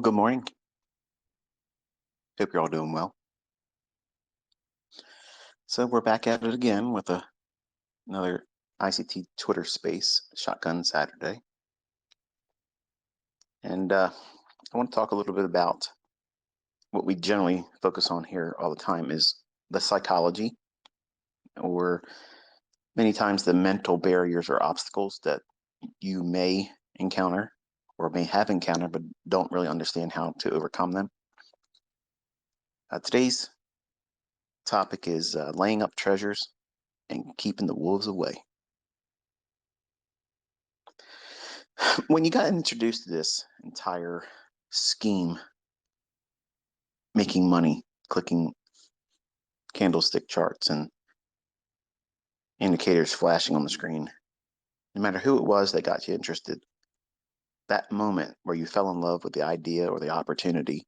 Good morning. Hope you're all doing well. So we're back at it again with another ICT Twitter space, Shotgun Saturday. And I want to talk a little bit about what we generally focus on here all the time is the psychology, or many times the mental barriers or obstacles that you may encounter or may have encountered but don't really understand how to overcome them. Today's topic is laying up treasures and keeping the wolves away. When you got introduced to this entire scheme, making money, clicking candlestick charts and indicators flashing on the screen, no matter who it was that got you interested, that moment where you fell in love with the idea or the opportunity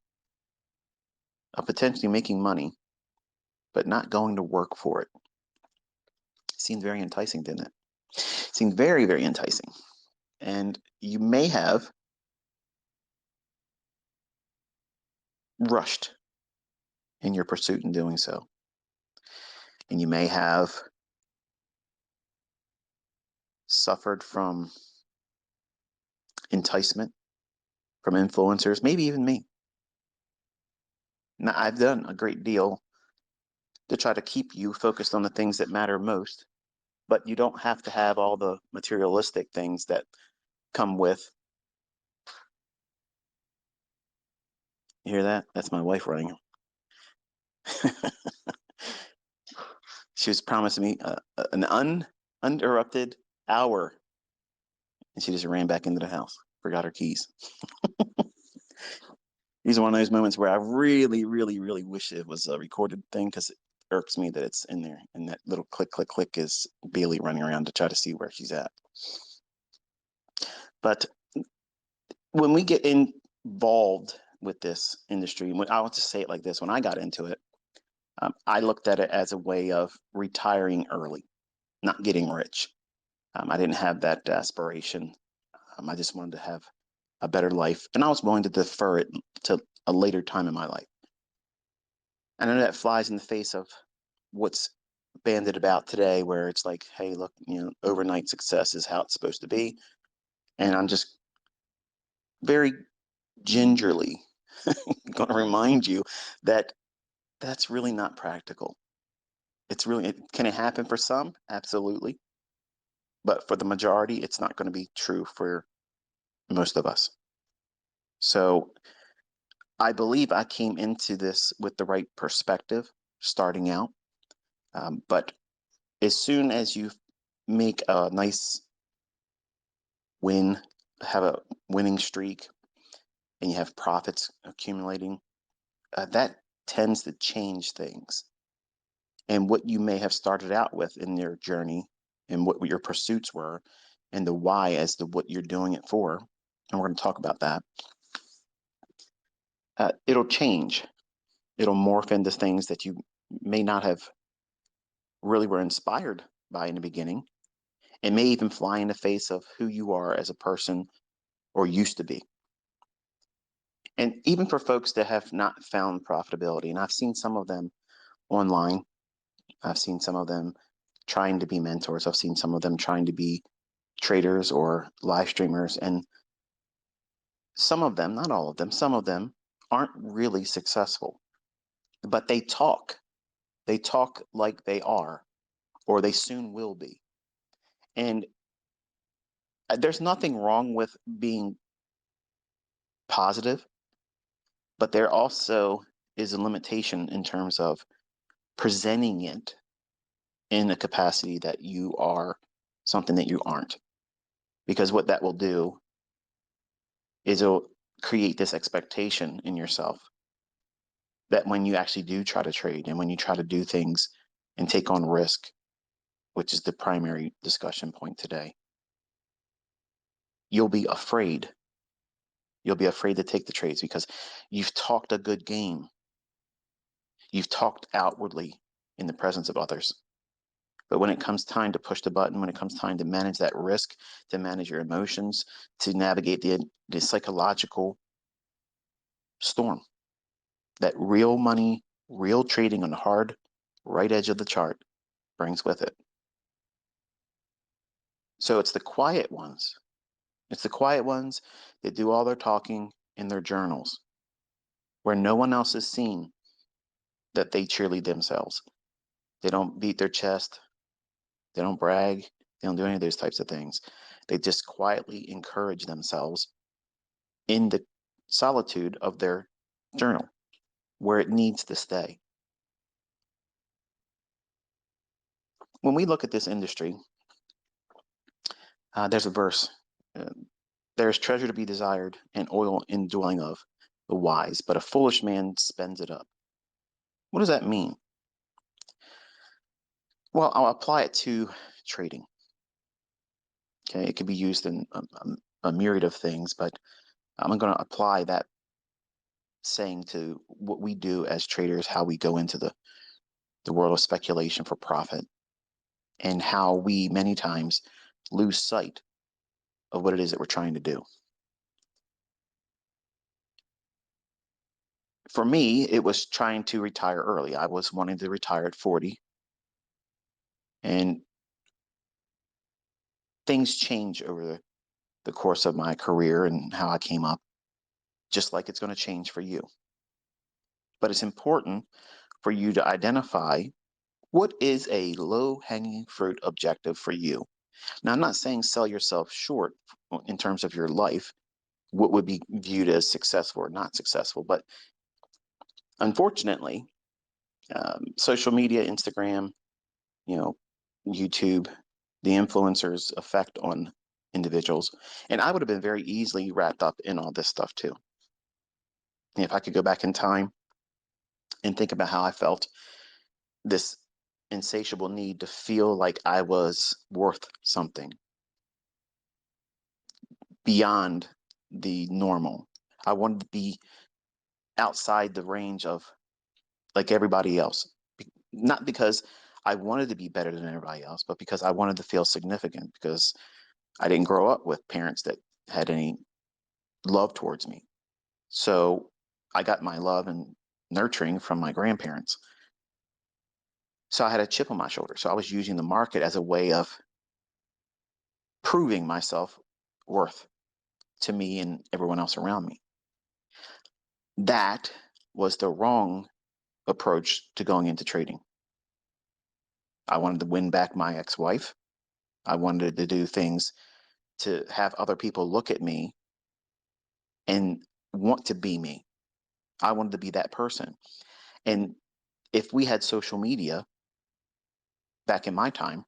of potentially making money, but not going to work for it, seemed very enticing, didn't it? Seemed very, very enticing. And you may have rushed in your pursuit in doing so. And you may have suffered from enticement from influencers, maybe even me. Now, I've done a great deal to try to keep you focused on the things that matter most, but you don't have to have all the materialistic things that come with. You hear that? That's my wife running. She was promising me an uninterrupted hour, and she just ran back into the house, forgot her keys. These are one of those moments where I really, really, really wish it was a recorded thing, because it irks me that it's in there, and that little click, click, click is Bailey running around to try to see where she's at. But when we get involved with this industry, I want to say it like this: when I got into it, I looked at it as a way of retiring early, not getting rich. I didn't have that aspiration. I just wanted to have a better life, and I was willing to defer it to a later time in my life. I know that flies in the face of what's banded about today, where it's like, hey, look, overnight success is how it's supposed to be. And I'm just very gingerly going to remind you that that's really not practical. Can it happen for some? Absolutely. But for the majority, it's not going to be true for most of us. So I believe I came into this with the right perspective starting out. But as soon as you make a nice win, have a winning streak, and you have profits accumulating, that tends to change things. And what you may have started out with in your journey, and what your pursuits were, and the why as to what you're doing it for, and we're going to talk about that, it'll change. It'll morph into things that you may not have really were inspired by in the beginning. It may even fly in the face of who you are as a person or used to be. And even for folks that have not found profitability, and I've seen some of them online, I've seen some of them trying to be mentors, I've seen some of them trying to be traders or live streamers, and some of them, not all of them, some of them aren't really successful, but they talk like they are, or they soon will be. And there's nothing wrong with being positive, but there also is a limitation in terms of presenting it in a capacity that you are something that you aren't. Because what that will do is it'll create this expectation in yourself that when you actually do try to trade, and when you try to do things and take on risk, which is the primary discussion point today, you'll be afraid. You'll be afraid to take the trades because you've talked a good game. You've talked outwardly in the presence of others. But when it comes time to push the button, when it comes time to manage that risk, to manage your emotions, to navigate the psychological storm that real money, real trading on the hard right edge of the chart brings with it. So it's the quiet ones. It's the quiet ones that do all their talking in their journals, where no one else is seen, that they cheerlead themselves. They don't beat their chest. They don't brag. They don't do any of those types of things. They just quietly encourage themselves in the solitude of their journal, where it needs to stay. When we look at this industry, there's a verse. There's treasure to be desired and oil in dwelling of the wise, but a foolish man spends it up. What does that mean? Well, I'll apply it to trading. Okay, it can be used in a myriad of things, but I'm going to apply that saying to what we do as traders, how we go into the world of speculation for profit, and how we many times lose sight of what it is that we're trying to do. For me, it was trying to retire early. I was wanting to retire at 40. And things change over the course of my career and how I came up, just like it's going to change for you. But it's important for you to identify what is a low-hanging fruit objective for you. Now, I'm not saying sell yourself short in terms of your life, what would be viewed as successful or not successful. But unfortunately, social media, Instagram, YouTube, the influencers' effect on individuals. And I would have been very easily wrapped up in all this stuff too. And if I could go back in time and think about how I felt, this insatiable need to feel like I was worth something beyond the normal. I wanted to be outside the range of like everybody else. Not because I wanted to be better than everybody else, but because I wanted to feel significant, because I didn't grow up with parents that had any love towards me. So I got my love and nurturing from my grandparents. So I had a chip on my shoulder. So I was using the market as a way of proving myself worth to me and everyone else around me. That was the wrong approach to going into trading. I wanted to win back my ex-wife. I wanted to do things to have other people look at me and want to be me. I wanted to be that person. And if we had social media back in my time,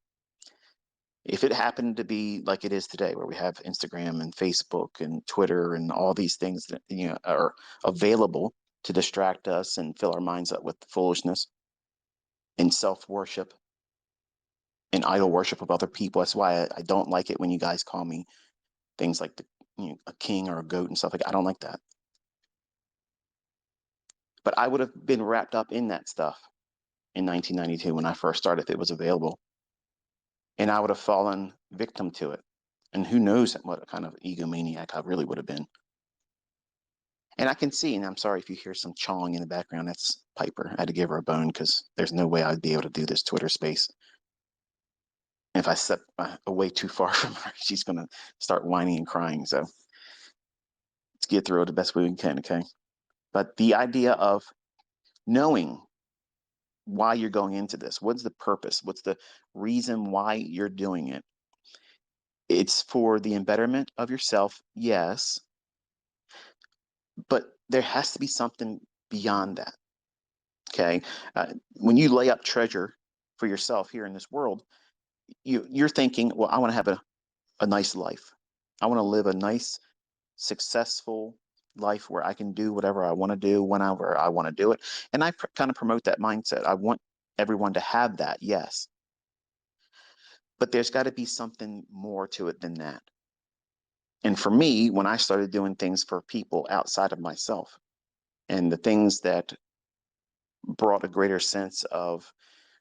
if it happened to be like it is today, where we have Instagram and Facebook and Twitter and all these things that are available to distract us and fill our minds up with foolishness and self-worship and idol worship of other people. That's why I don't like it when you guys call me things like a king or a goat and stuff like that. I don't like that. But I would have been wrapped up in that stuff in 1992 when I first started, if it was available. And I would have fallen victim to it. And who knows what kind of egomaniac I really would have been. And I can see, and I'm sorry if you hear some chawing in the background, that's Piper. I had to give her a bone because there's no way I'd be able to do this Twitter space. And if I step away too far from her, she's going to start whining and crying. So let's get through it the best way we can, okay? But the idea of knowing why you're going into this, what's the purpose? What's the reason why you're doing it? It's for the betterment of yourself, yes, but there has to be something beyond that. Okay, when you lay up treasure for yourself here in this world, you're thinking, well, I want to have a nice life. I want to live a nice, successful life where I can do whatever I want to do whenever I want to do it. And I kind of promote that mindset. I want everyone to have that, yes. But there's got to be something more to it than that. And for me, when I started doing things for people outside of myself and the things that brought a greater sense of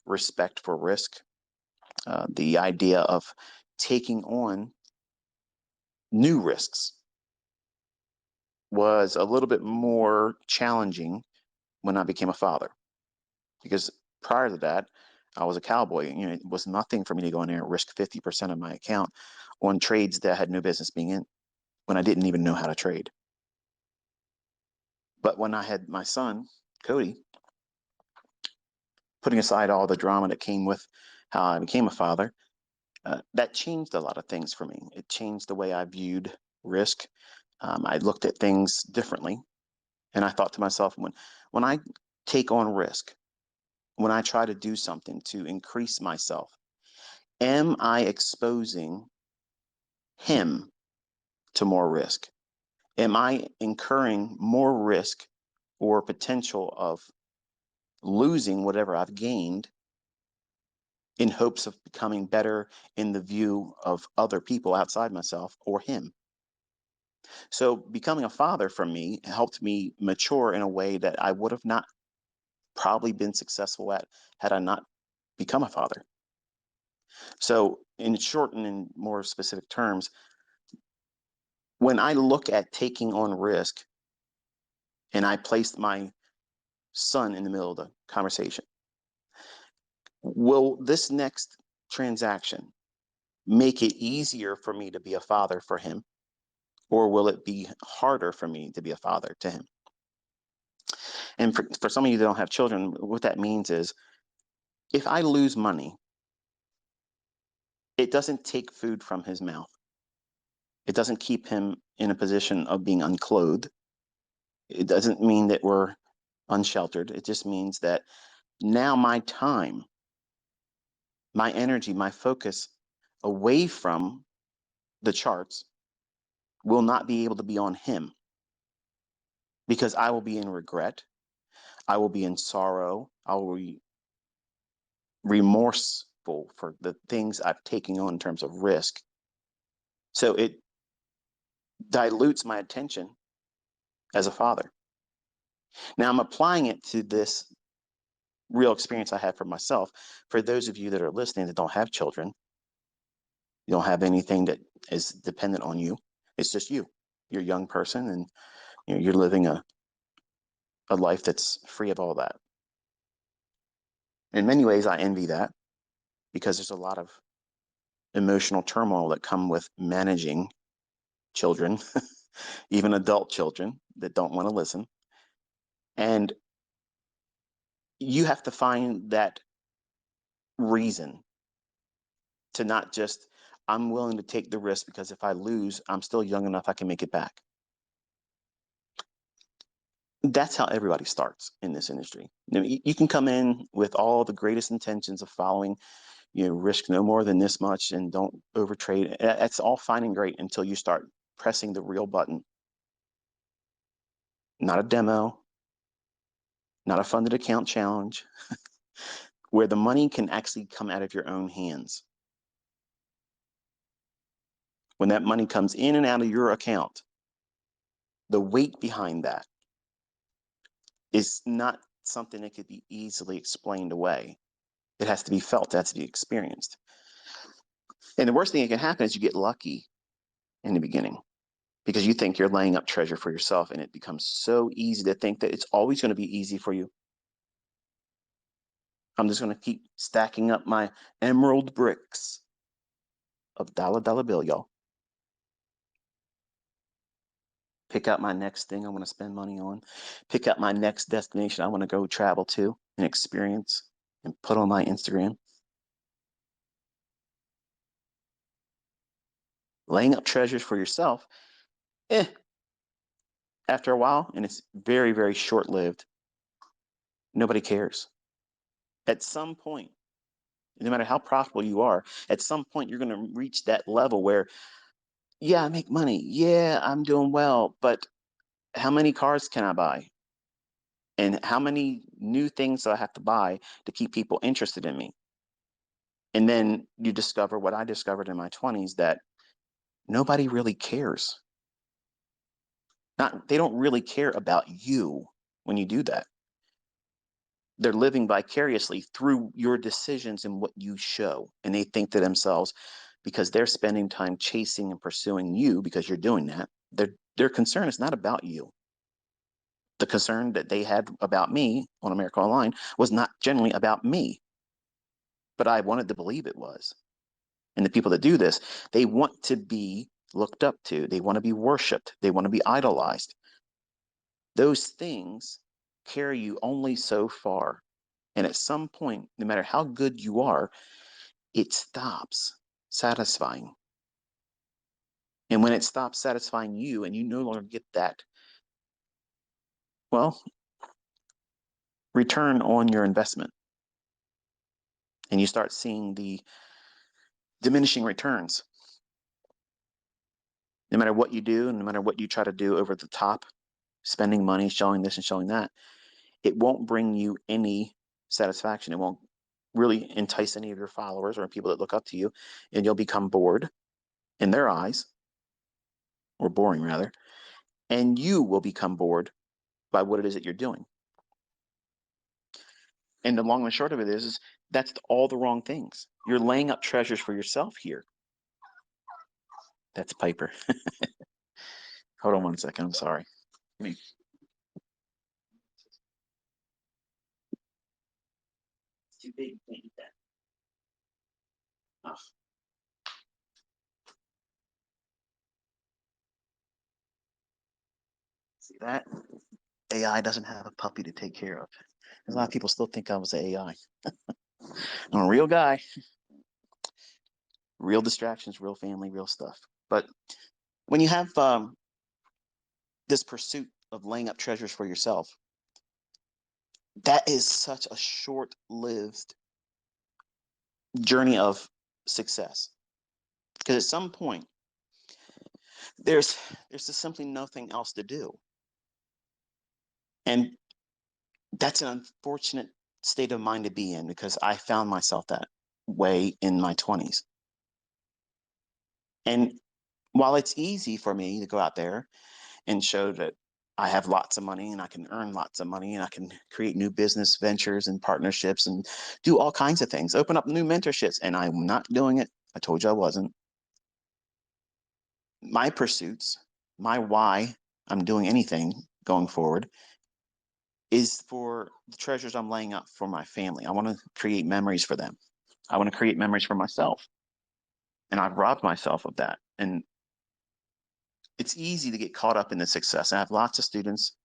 respect for risk, the idea of taking on new risks, was a little bit more challenging when I became a father, because prior to that, I was a cowboy. It was nothing for me to go in there and risk 50% of my account on trades that I had no business being in when I didn't even know how to trade. But when I had my son, Cody, putting aside all the drama that came with how I became a father, that changed a lot of things for me. It changed the way I viewed risk. I looked at things differently. And I thought to myself, when I take on risk, when I try to do something to increase myself, am I exposing him to more risk? Am I incurring more risk or potential of losing whatever I've gained in hopes of becoming better in the view of other people outside myself or him? So becoming a father for me helped me mature in a way that I would have not probably been successful at had I not become a father. So in short and in more specific terms, when I look at taking on risk and I placed my son in the middle of the conversation, will this next transaction make it easier for me to be a father for him? Or will it be harder for me to be a father to him? And for some of you that don't have children, what that means is if I lose money, it doesn't take food from his mouth. It doesn't keep him in a position of being unclothed. It doesn't mean that we're unsheltered. It just means that now my time, my energy, my focus away from the charts will not be able to be on him, because I will be in regret. I will be in sorrow. I will be remorseful for the things I've taken on in terms of risk. So it dilutes my attention as a father. Now I'm applying it to this real experience I had for myself. For those of you that are listening that don't have children, you don't have anything that is dependent on you. It's just you. You're a young person, and you're living a life that's free of all that. In many ways, I envy that, because there's a lot of emotional turmoil that come with managing children, even adult children that don't want to listen. And you have to find that reason to not just, I'm willing to take the risk because if I lose, I'm still young enough I can make it back. That's how everybody starts in this industry. You can come in with all the greatest intentions of following, risk no more than this much and don't overtrade. That's all fine and great until you start pressing the real button. Not a demo, not a funded account challenge, where the money can actually come out of your own hands. When that money comes in and out of your account, the weight behind that is not something that could be easily explained away. It has to be felt, it has to be experienced. And the worst thing that can happen is you get lucky in the beginning, because you think you're laying up treasure for yourself, and it becomes so easy to think that it's always going to be easy for you. I'm just going to keep stacking up my emerald bricks of dollar bill, y'all. Pick out my next thing I want to spend money on. Pick out my next destination I want to go travel to and experience and put on my Instagram. Laying up treasures for yourself, after a while, and it's very, very short-lived, nobody cares. At some point, no matter how profitable you are, at some point you're going to reach that level where, yeah, I make money. Yeah, I'm doing well, but how many cars can I buy? And how many new things do I have to buy to keep people interested in me? And then you discover what I discovered in my 20s, that nobody really cares. They don't really care about you when you do that. They're living vicariously through your decisions and what you show. And they think to themselves, because they're spending time chasing and pursuing you because you're doing that, they're Their concern is not about you. The concern that they had about me on America Online was not generally about me, but I wanted to believe it was. And the people that do this, they want to be looked up to. They want to be worshiped. They want to be idolized. Those things carry you only so far. And at some point, no matter how good you are, it stops satisfying. And when it stops satisfying you and you no longer get that, well, return on your investment, and you start seeing the diminishing returns. No matter what you do, and no matter what you try to do over the top, spending money, showing this and showing that, it won't bring you any satisfaction. It won't really entice any of your followers or people that look up to you, and you'll become bored in their eyes, or boring rather, and you will become bored by what it is that you're doing. And the long and short of it is that's all the wrong things. You're laying up treasures for yourself here. That's Piper. Hold on one second. I'm sorry. It's too big. Can't eat that. Oh. See that? AI doesn't have a puppy to take care of. A lot of people still think I was an AI. I'm a real guy. Real distractions, real family, real stuff. But when you have this pursuit of laying up treasures for yourself, that is such a short-lived journey of success. Because at some point, there's just simply nothing else to do. And that's an unfortunate state of mind to be in, because I found myself that way in my 20s. And while it's easy for me to go out there and show that I have lots of money and I can earn lots of money and I can create new business ventures and partnerships and do all kinds of things, open up new mentorships, and I'm not doing it. I told you I wasn't. My pursuits, my why I'm doing anything going forward is for the treasures I'm laying up for my family. I want to create memories for them. I want to create memories for myself. And I've robbed myself of that. And it's easy to get caught up in the success. I have lots of students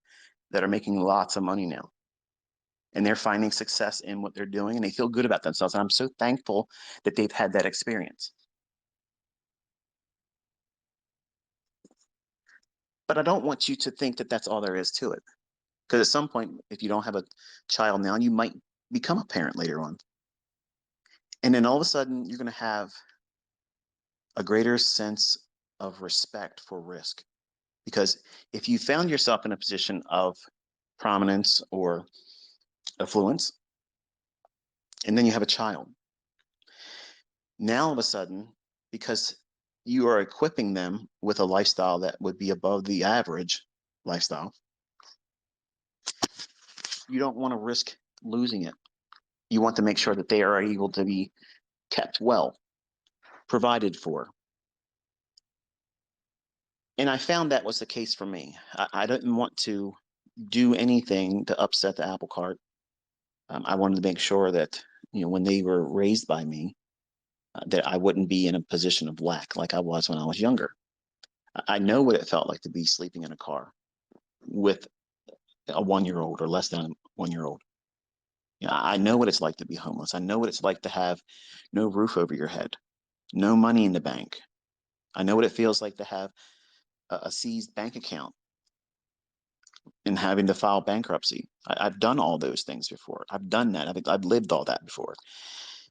that are making lots of money now, and they're finding success in what they're doing, and they feel good about themselves. And I'm so thankful that they've had that experience. But I don't want you to think that that's all there is to it. Because at some point, if you don't have a child now, you might become a parent later on. And then all of a sudden, you're going to have a greater sense of respect for risk. Because if you found yourself in a position of prominence or affluence, and then you have a child, now all of a sudden, because you are equipping them with a lifestyle that would be above the average lifestyle, you don't want to risk losing it. You want to make sure that they are able to be kept well, provided for. And I found that was the case for me. I didn't want to do anything to upset the apple cart. I wanted to make sure that, when they were raised by me, that I wouldn't be in a position of lack like I was when I was younger. I know what it felt like to be sleeping in a car with a 1-year-old or less than a 1-year-old. I know what it's like to be homeless. I know what it's like to have no roof over your head, no money in the bank. I know what it feels like to have a seized bank account and having to file bankruptcy. I've done all those things before. I've done that. I've lived all that before.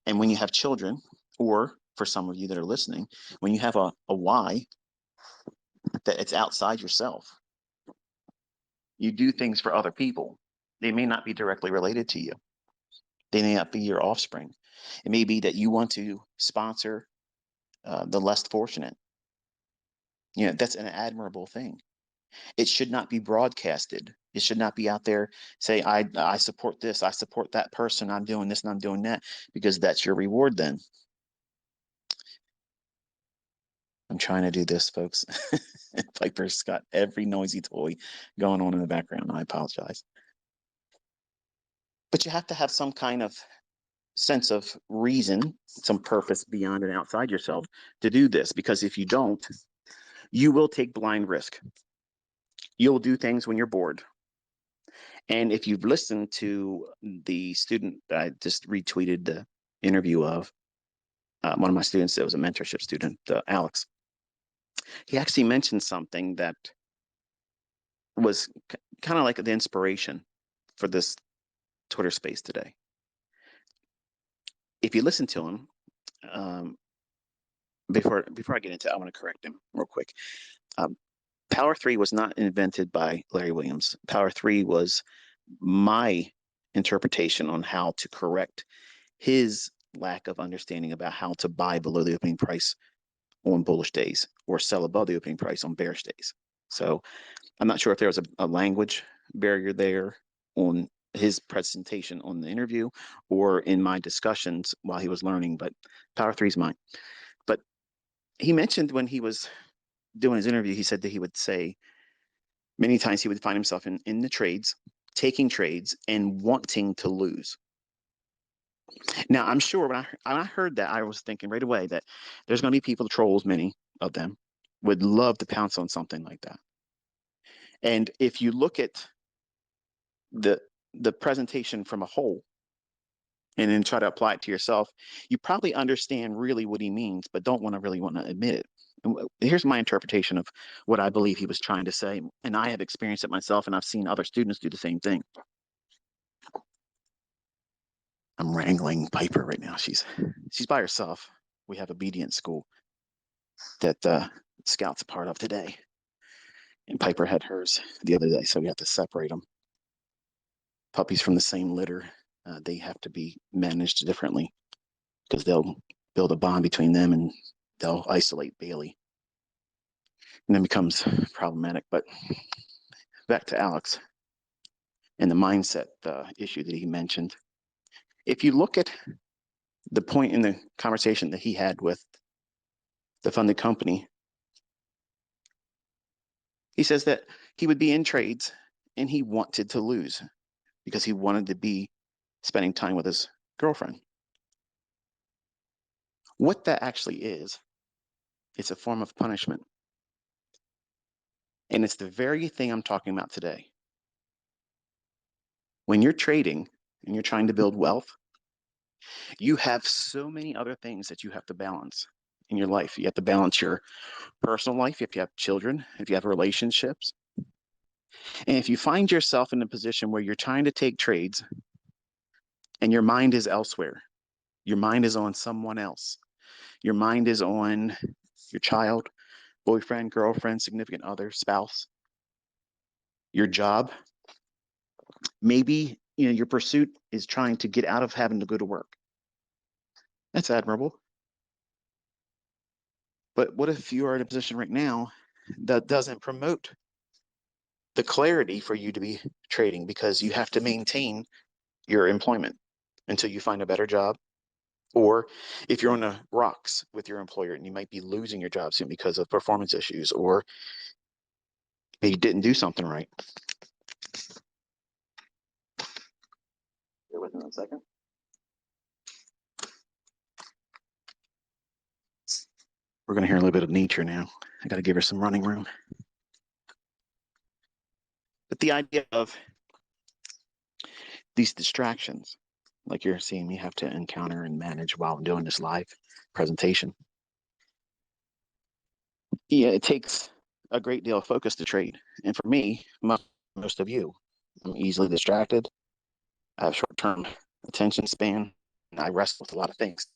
And when you have children, or for some of you that are listening, when you have a why that it's outside yourself, you do things for other people. They may not be directly related to you. They may not be your offspring. It may be that you want to sponsor the less fortunate. That's an admirable thing. It should not be broadcasted. It should not be out there say, I support this, I support that person, I'm doing this and I'm doing that, because that's your reward then. I'm trying to do this, folks. Piper's got every noisy toy going on in the background. I apologize. But you have to have some kind of sense of reason, some purpose beyond and outside yourself to do this. Because if you don't, you will take blind risk. You'll do things when you're bored. And if you've listened to the student that I just retweeted the interview of, one of my students that was a mentorship student, Alex, he actually mentioned something that was kind of like the inspiration for this Twitter space today. If you listen to him, before I get into it, I want to correct him real quick. Power 3 was not invented by Larry Williams. Power 3 was my interpretation on how to correct his lack of understanding about how to buy below the opening price on bullish days or sell above the opening price on bearish days. So I'm not sure if there was a language barrier there on his presentation on the interview or in my discussions while he was learning, but Power 3 is mine. But he mentioned when he was doing his interview, he said that he would say many times he would find himself in the trades, taking trades and wanting to lose. Now, I'm sure when I heard that, I was thinking right away that there's going to be people, trolls, many of them, would love to pounce on something like that. And if you look at the presentation from a whole and then try to apply it to yourself, you probably understand really what he means, but don't really want to admit it. And here's my interpretation of what I believe he was trying to say. And I have experienced it myself, and I've seen other students do the same thing. I'm wrangling Piper right now. She's by herself. We have obedience school that Scout's a part of today. And Piper had hers the other day, so we have to separate them. Puppies from the same litter, they have to be managed differently because they'll build a bond between them and they'll isolate Bailey. And then becomes problematic. But back to Alex and the mindset issue that he mentioned. If you look at the point in the conversation that he had with the funded company, he says that he would be in trades and he wanted to lose because he wanted to be spending time with his girlfriend. What that actually is, it's a form of punishment. And it's the very thing I'm talking about today. When you're trading and you're trying to build wealth, you have so many other things that you have to balance in your life. You have to balance your personal life, if you have children, if you have relationships. And if you find yourself in a position where you're trying to take trades and your mind is elsewhere, your mind is on someone else, your mind is on your child, boyfriend, girlfriend, significant other, spouse, your job, maybe your pursuit is trying to get out of having to go to work. That's admirable. But what if you are in a position right now that doesn't promote the clarity for you to be trading because you have to maintain your employment until you find a better job? Or if you're on the rocks with your employer and you might be losing your job soon because of performance issues, or maybe you didn't do something right. Bear with me 1 second. We're going to hear a little bit of nature now. I got to give her some running room. But the idea of these distractions, like you're seeing me have to encounter and manage while I'm doing this live presentation. Yeah, it takes a great deal of focus to trade. And for me, most of you, I'm easily distracted. I have short-term attention span, and I wrestle with a lot of things.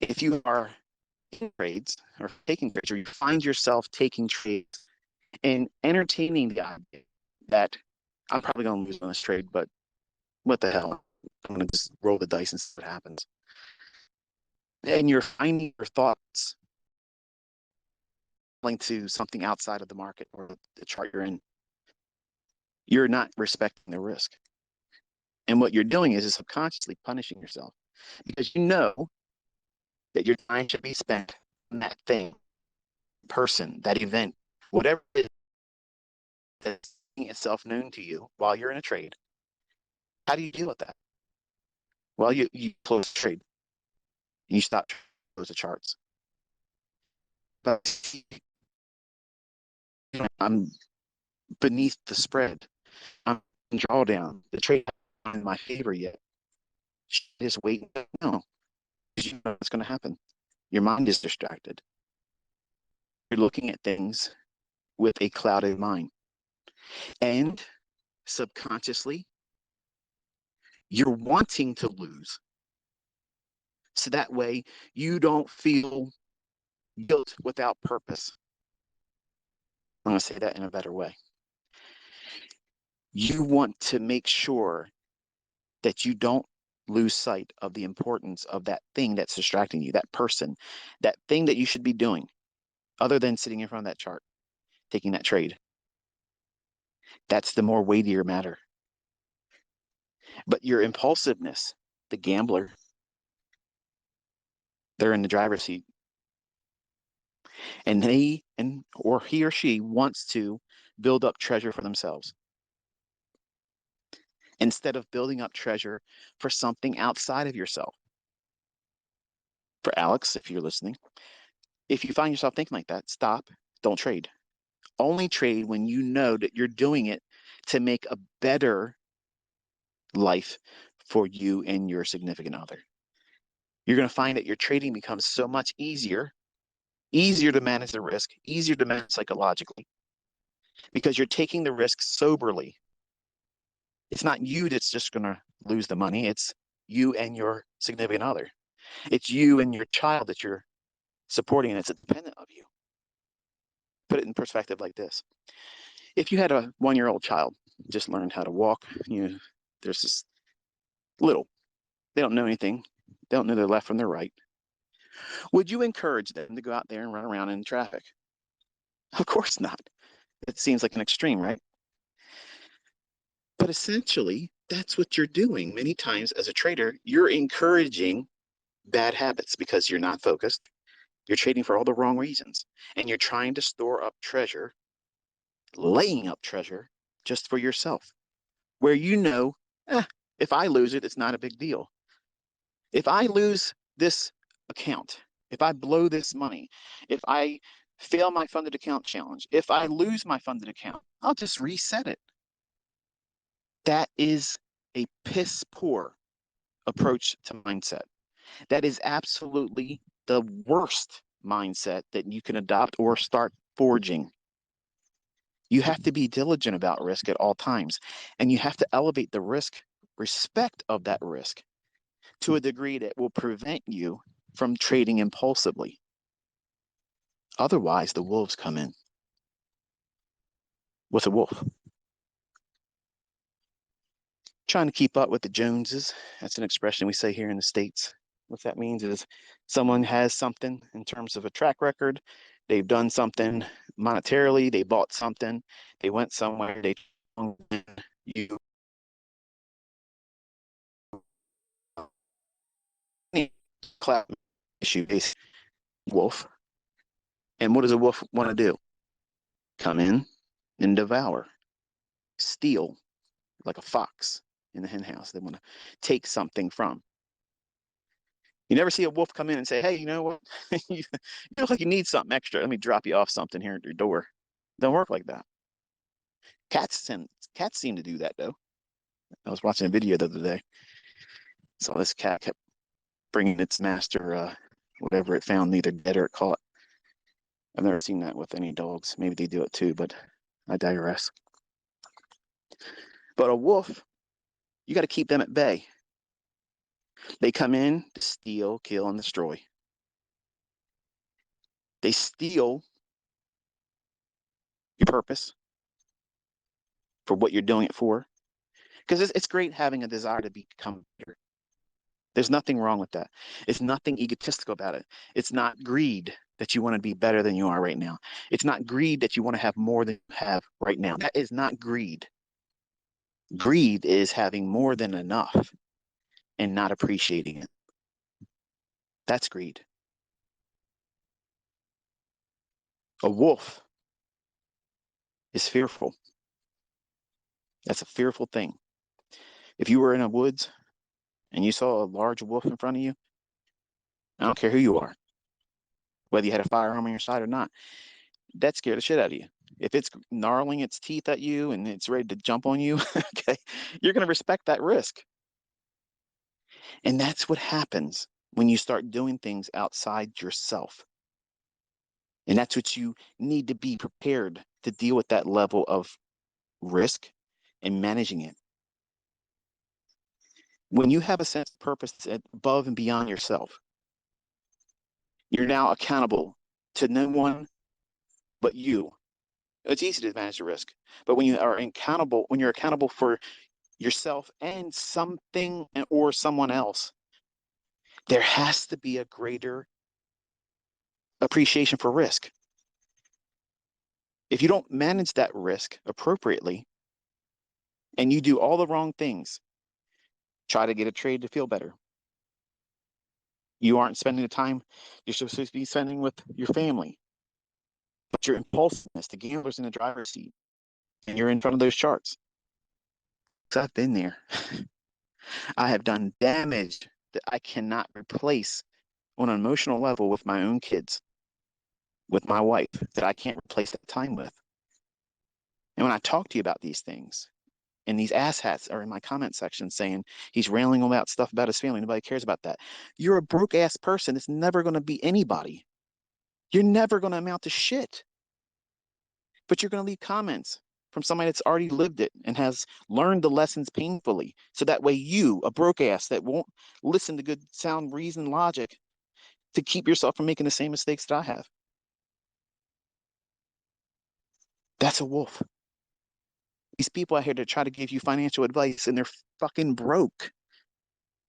If you are in trades or taking trades, or you find yourself taking trades and entertaining the idea that I'm probably going to lose on this trade, but what the hell? I'm going to just roll the dice and see what happens. And you're finding your thoughts linked to something outside of the market or the chart you're in. You're not respecting the risk. And what you're doing is subconsciously punishing yourself because you know that your time should be spent that thing, person, that event, whatever it is that's making itself known to you while you're in a trade. How do you deal with that? Well, you close the trade. You stop close the charts. But I'm beneath the spread. I'm in drawdown. The trade isn't in my favor yet. Just wait. No, because you know what's going to happen. Your mind is distracted. You're looking at things with a clouded mind. And subconsciously, you're wanting to lose. So that way you don't feel guilt without purpose. I'm going to say that in a better way. You want to make sure that you don't lose sight of the importance of that thing that's distracting you, that person, that thing that you should be doing, other than sitting in front of that chart, taking that trade. That's the more weightier matter. But your impulsiveness, the gambler, they're in the driver's seat. And he or she wants to build up treasure for themselves instead of building up treasure for something outside of yourself. For Alex, if you're listening, if you find yourself thinking like that, stop, don't trade. Only trade when you know that you're doing it to make a better life for you and your significant other. You're going to find that your trading becomes so much easier to manage the risk, easier to manage psychologically, because you're taking the risk soberly. It's not you that's just going to lose the money. It's you and your significant other. It's you and your child that you're supporting, and it's dependent of you. Put it in perspective like this. If you had a 1-year-old child, just learned how to walk, there's this little, they don't know anything. They don't know their left from their right. Would you encourage them to go out there and run around in traffic? Of course not. It seems like an extreme, right? But essentially, that's what you're doing. Many times as a trader, you're encouraging bad habits because you're not focused. You're trading for all the wrong reasons. And you're trying to store up treasure, laying up treasure just for yourself, where if I lose it, it's not a big deal. If I lose this account, if I blow this money, if I fail my funded account challenge, if I lose my funded account, I'll just reset it. That is a piss poor approach to mindset. That is absolutely the worst mindset that you can adopt or start forging. You have to be diligent about risk at all times, and you have to elevate the respect of that risk to a degree that will prevent you from trading impulsively. Otherwise, the wolves come in. What's a wolf? Trying to keep up with the Joneses. That's an expression we say here in the States. What that means is someone has something in terms of a track record. They've done something monetarily. They bought something. They went somewhere. You clap issue is wolf. And what does a wolf want to do? Come in and devour, steal, like a fox in the hen house. They want to take something from. You never see a wolf come in and say, hey, you know what? you look like you need something extra. Let me drop you off something here at your door. Don't work like that. Cats seem to do that, though. I was watching a video the other day. Saw this cat kept bringing its master whatever it found, either dead or caught. I've never seen that with any dogs. Maybe they do it too, but I digress. But a wolf, you got to keep them at bay. They come in to steal, kill, and destroy. They steal your purpose for what you're doing it for. Because it's great having a desire to become better. There's nothing wrong with that. It's nothing egotistical about it. It's not greed that you want to be better than you are right now. It's not greed that you want to have more than you have right now. That is not greed. Greed is having more than enough and not appreciating it. That's greed. A wolf is fearful. That's a fearful thing. If you were in a woods and you saw a large wolf in front of you, I don't care who you are, whether you had a firearm on your side or not, that scared the shit out of you. If it's gnarling its teeth at you and it's ready to jump on you, okay, you're going to respect that risk. And that's what happens when you start doing things outside yourself. And that's what you need to be prepared to deal with, that level of risk and managing it. When you have a sense of purpose above and beyond yourself, you're now accountable to no one but you. It's easy to manage the risk, but when you're accountable for yourself and something or someone else, there has to be a greater appreciation for risk. If you don't manage that risk appropriately and you do all the wrong things, try to get a trade to feel better, you aren't spending the time you're supposed to be spending with your family, but your impulsiveness, the gambler's in the driver's seat, and you're in front of those charts. I've been there. I have done damage that I cannot replace on an emotional level with my own kids, with my wife, that I can't replace that time with. And when I talk to you about these things, and these asshats are in my comment section saying he's railing about stuff about his family, nobody cares about that. You're a broke ass person that's never going to be anybody. You're never going to amount to shit. But you're going to leave comments from somebody that's already lived it and has learned the lessons painfully. So that way you, a broke ass that won't listen to good sound reason logic, to keep yourself from making the same mistakes that I have. That's a wolf. These people out here that try to give you financial advice and they're fucking broke.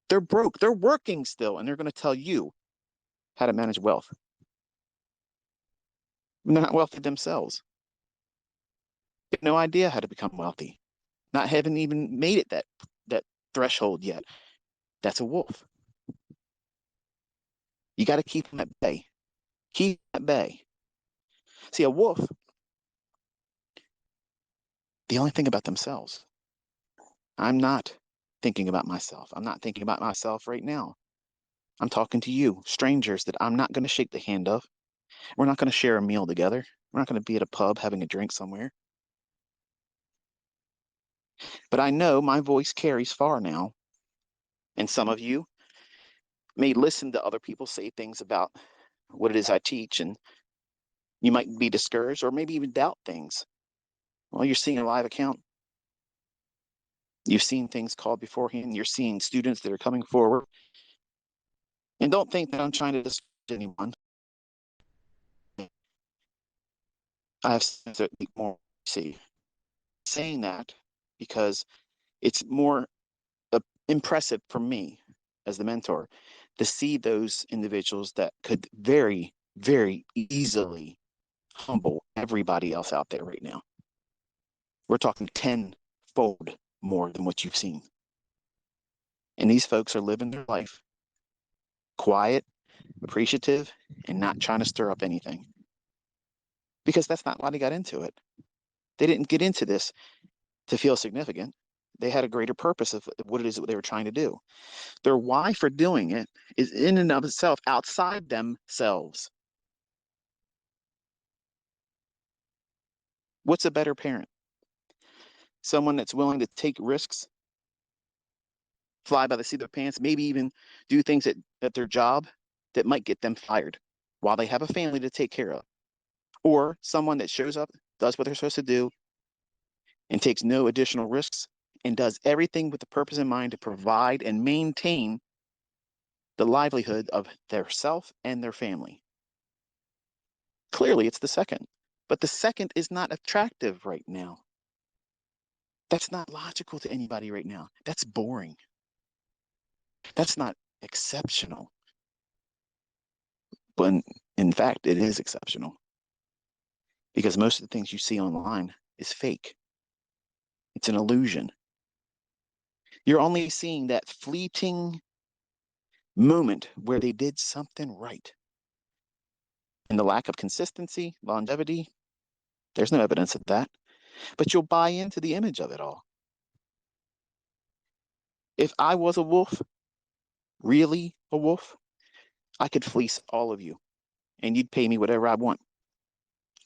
They're broke. They're working still, and they're going to tell you how to manage wealth. They're not wealthy themselves. They have no idea how to become wealthy. Not having even made it that threshold yet. That's a wolf. You got to keep them at bay. Keep them at bay. See, a wolf, the only thing about themselves. I'm not thinking about myself. I'm not thinking about myself right now. I'm talking to you, strangers that I'm not going to shake the hand of. We're not going to share a meal together. We're not going to be at a pub having a drink somewhere. But I know my voice carries far now. And some of you may listen to other people say things about what it is I teach, and you might be discouraged or maybe even doubt things. Well, you're seeing a live account. You've seen things called beforehand. You're seeing students that are coming forward. And don't think that I'm trying to discourage anyone. I have to make more see. Saying that because it's more impressive for me as the mentor to see those individuals that could very, very easily humble everybody else out there right now. We're talking tenfold more than what you've seen. And these folks are living their life quiet, appreciative, and not trying to stir up anything. Because that's not why they got into it. They didn't get into this to feel significant. They had a greater purpose of what it is that they were trying to do. Their why for doing it is in and of itself outside themselves. What's a better parent? Someone that's willing to take risks, fly by the seat of their pants, maybe even do things at their job that might get them fired while they have a family to take care of. Or someone that shows up, does what they're supposed to do, and takes no additional risks and does everything with the purpose in mind to provide and maintain the livelihood of their self and their family. Clearly, it's the second. But the second is not attractive right now. That's not logical to anybody right now. That's boring. That's not exceptional. When in fact, it is exceptional. Because most of the things you see online is fake. It's an illusion. You're only seeing that fleeting moment where they did something right. And the lack of consistency, longevity, there's no evidence of that. But you'll buy into the image of it all. If I was a wolf, really a wolf, I could fleece all of you and you'd pay me whatever I want.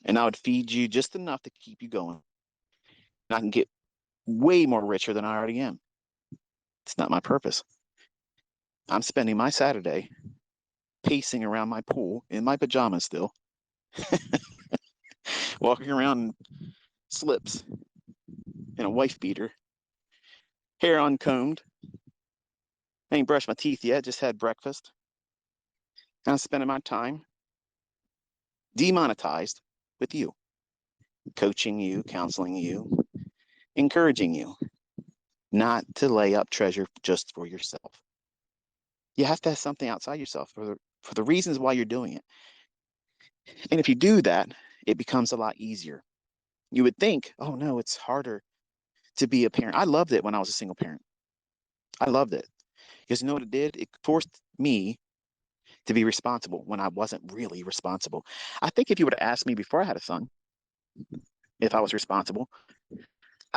And I would feed you just enough to keep you going. And I can get way more richer than I already am. It's not my purpose. I'm spending my Saturday pacing around my pool in my pajamas still, walking around in slips and a wife beater, hair uncombed. I ain't brushed my teeth yet, just had breakfast. And I'm spending my time demonetized with you, coaching you, counseling you, encouraging you not to lay up treasure just for yourself. You have to have something outside yourself for the reasons why you're doing it. And if you do that, it becomes a lot easier. You would think, oh no, it's harder to be a parent. I loved it when I was a single parent. I loved it because you know what it did? It forced me to be responsible when I wasn't really responsible. I think if you would have asked me before I had a son if I was responsible,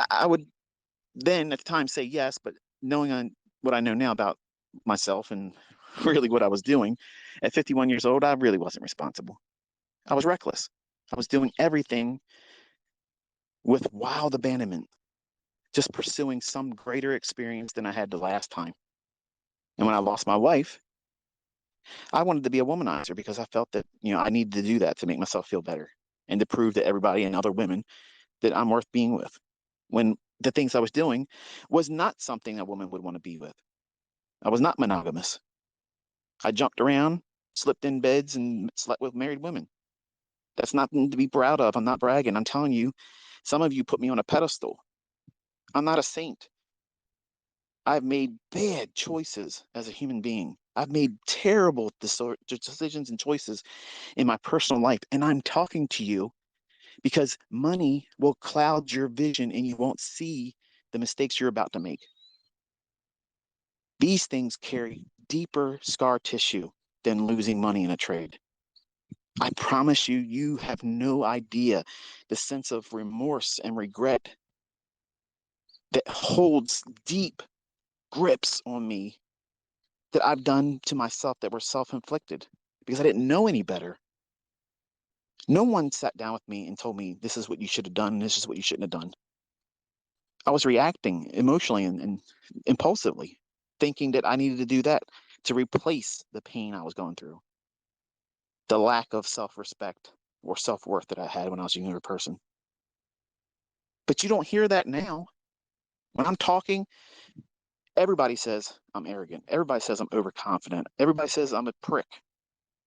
I would then at the time say yes, but knowing on what I know now about myself and really what I was doing at 51 years old, I really wasn't responsible. I was reckless. I was doing everything with wild abandonment, just pursuing some greater experience than I had the last time. And when I lost my wife, I wanted to be a womanizer because I felt that, I needed to do that to make myself feel better and to prove to everybody and other women that I'm worth being with. When the things I was doing was not something a woman would want to be with. I was not monogamous. I jumped around, slipped in beds, and slept with married women. That's nothing to be proud of. I'm not bragging. I'm telling you, some of you put me on a pedestal. I'm not a saint. I've made bad choices as a human being. I've made terrible decisions and choices in my personal life. And I'm talking to you because money will cloud your vision and you won't see the mistakes you're about to make. These things carry deeper scar tissue than losing money in a trade. I promise you, you have no idea the sense of remorse and regret that holds deep grips on me that I've done to myself that were self-inflicted because I didn't know any better. No one sat down with me and told me this is what you should have done, this is what you shouldn't have done. I was reacting emotionally and impulsively, thinking that I needed to do that to replace the pain I was going through, the lack of self-respect or self-worth that I had when I was a younger person. But you don't hear that now. When I'm talking, everybody says I'm arrogant. Everybody says I'm overconfident. Everybody says I'm a prick.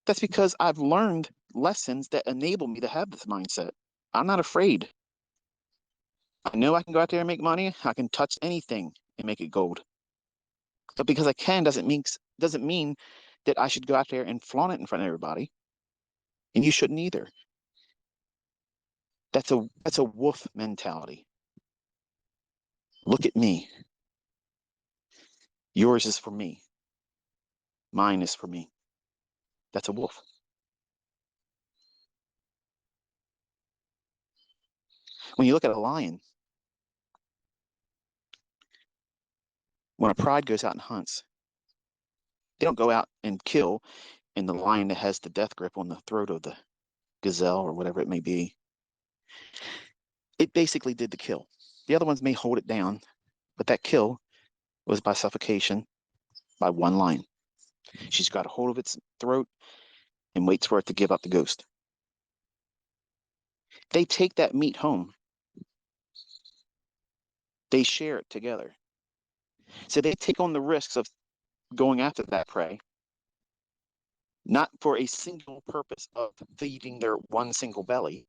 That's because I've learned lessons that enable me to have this mindset. I'm not afraid. I know I can go out there and make money. I can touch anything and make it gold. But because I can doesn't mean that I should go out there and flaunt it in front of everybody. And you shouldn't either. That's a wolf mentality. Look at me. Yours is for me. Mine is for me. That's a wolf. When you look at a lion, when a pride goes out and hunts, they don't go out and kill in the lion that has the death grip on the throat of the gazelle or whatever it may be. It basically did the kill. The other ones may hold it down, but that kill was by suffocation by one lion. She's got a hold of its throat and waits for it to give up the ghost. They take that meat home. They share it together. So they take on the risks of going after that prey, not for a single purpose of feeding their one single belly,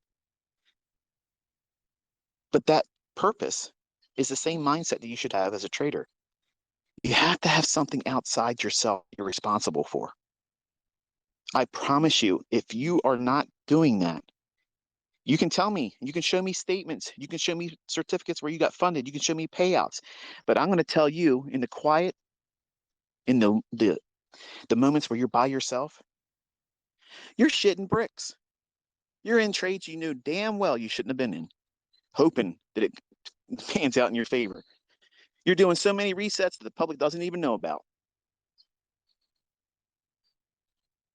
but that purpose is the same mindset that you should have as a trader. You have to have something outside yourself you're responsible for. I promise you, if you are not doing that, you can tell me, you can show me statements, you can show me certificates where you got funded, you can show me payouts, but I'm going to tell you in the quiet, in the moments where you're by yourself, you're shitting bricks. You're in trades you know damn well you shouldn't have been in, hoping that it pans out in your favor. You're doing so many resets that the public doesn't even know about.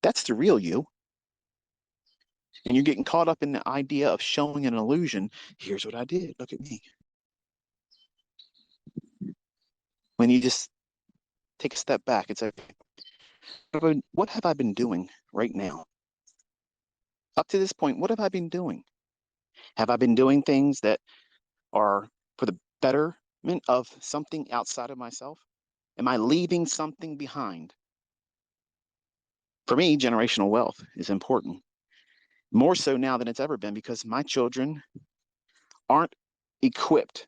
That's the real you. And you're getting caught up in the idea of showing an illusion. Here's what I did. Look at me. When you just take a step back and say, what have I been doing right now? Up to this point, what have I been doing? Have I been doing things that are for the betterment of something outside of myself? Am I leaving something behind? For me, generational wealth is important, more so now than it's ever been, because my children aren't equipped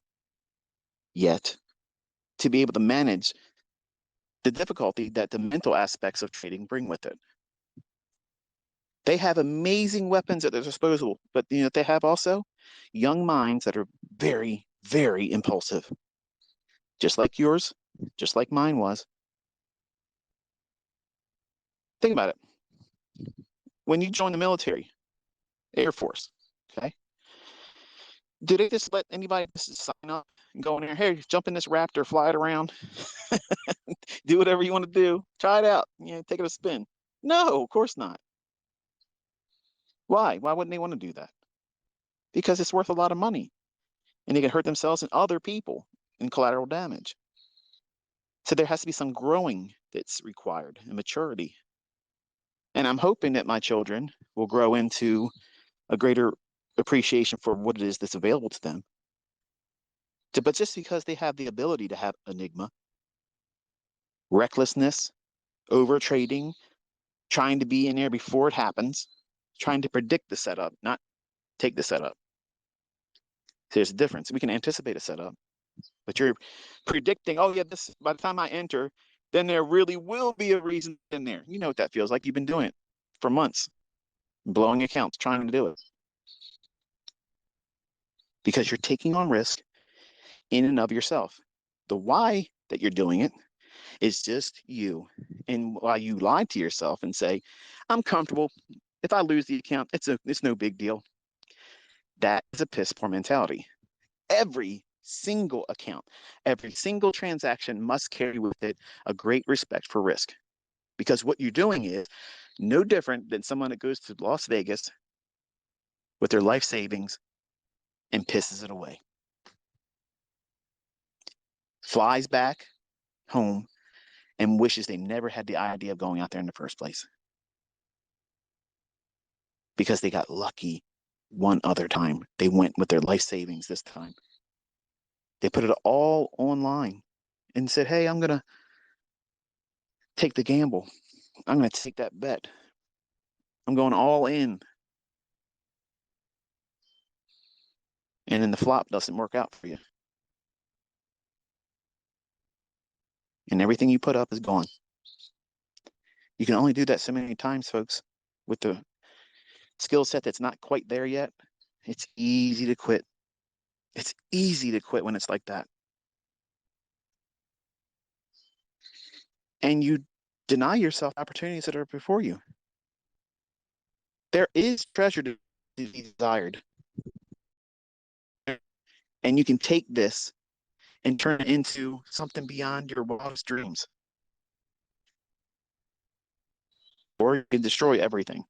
yet to be able to manage the difficulty that the mental aspects of trading bring with it. They have amazing weapons at their disposal, but they have also young minds that are very, very impulsive, just like yours, just like mine was. Think about it. When you join the military, Air Force, okay, do they just let anybody just sign up and go in there? Hey, jump in this Raptor, fly it around, do whatever you want to do, try it out, take it a spin. No, of course not. Why? Why wouldn't they want to do that? Because it's worth a lot of money, and they can hurt themselves and other people in collateral damage. So there has to be some growing that's required and maturity. And I'm hoping that my children will grow into a greater appreciation for what it is that's available to them. But just because they have the ability to have enigma, recklessness, over trading, trying to be in there before it happens, trying to predict the setup, not take the setup. So there's a difference. We can anticipate a setup, but you're predicting, oh yeah, this by the time I enter, then there really will be a reason in there. You know what that feels like. You've been doing it for months, blowing accounts, trying to do it. Because you're taking on risk in and of yourself. The why that you're doing it is just you. And while you lie to yourself and say, I'm comfortable. If I lose the account, it's no big deal. That is a piss poor mentality. Every single account, every single transaction must carry with it a great respect for risk. Because what you're doing is no different than someone that goes to Las Vegas with their life savings and pisses it away. Flies back home and wishes they never had the idea of going out there in the first place. Because they got lucky one other time. They went with their life savings this time. They put it all online and said, hey, I'm going to take the gamble. I'm going to take that bet. I'm going all in. And then the flop doesn't work out for you. And everything you put up is gone. You can only do that so many times, folks. With the skill set that's not quite there yet, it's easy to quit. It's easy to quit when it's like that. And you deny yourself opportunities that are before you. There is treasure to be desired. And you can take this and turn it into something beyond your wildest dreams. Or you can destroy everything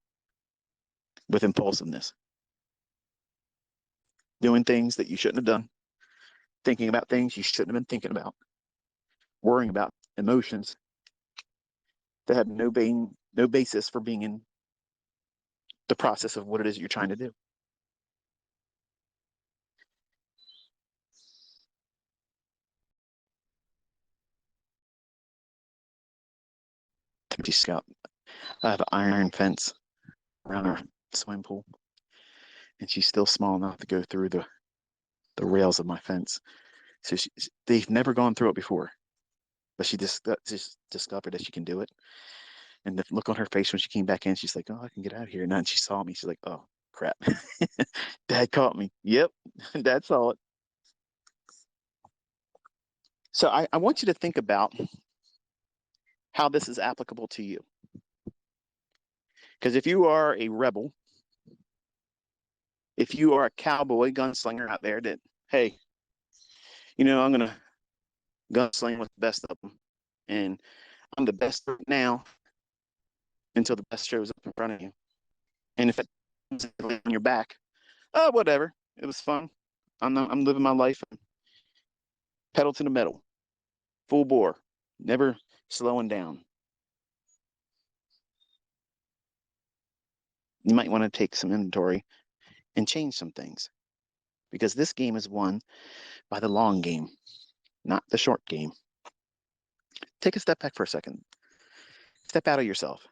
with impulsiveness. Doing things that you shouldn't have done. Thinking about things you shouldn't have been thinking about. Worrying about emotions that have no basis for being in the process of what it is you're trying to do. Empty Scout. I have an iron fence around our swimming pool, and she's still small enough to go through the rails of my fence. So they've never gone through it before, but she just discovered that she can do it. And the look on her face when she came back in, she's like, "Oh, I can get out of here." And then she saw me. She's like, "Oh, crap. Dad caught me." Yep, Dad saw it. So I want you to think about how this is applicable to you. Because if you are a rebel If you are a cowboy gunslinger out there that, hey, I'm going to gunsling with the best of them, and I'm the best right now until the best shows up in front of you. And if it comes on your back, oh, whatever. It was fun. I'm living my life, pedal to the metal, full bore, never slowing down. You might want to take some inventory and change some things, because this game is won by the long game, not the short game. Take a step back for a second. Step out of yourself.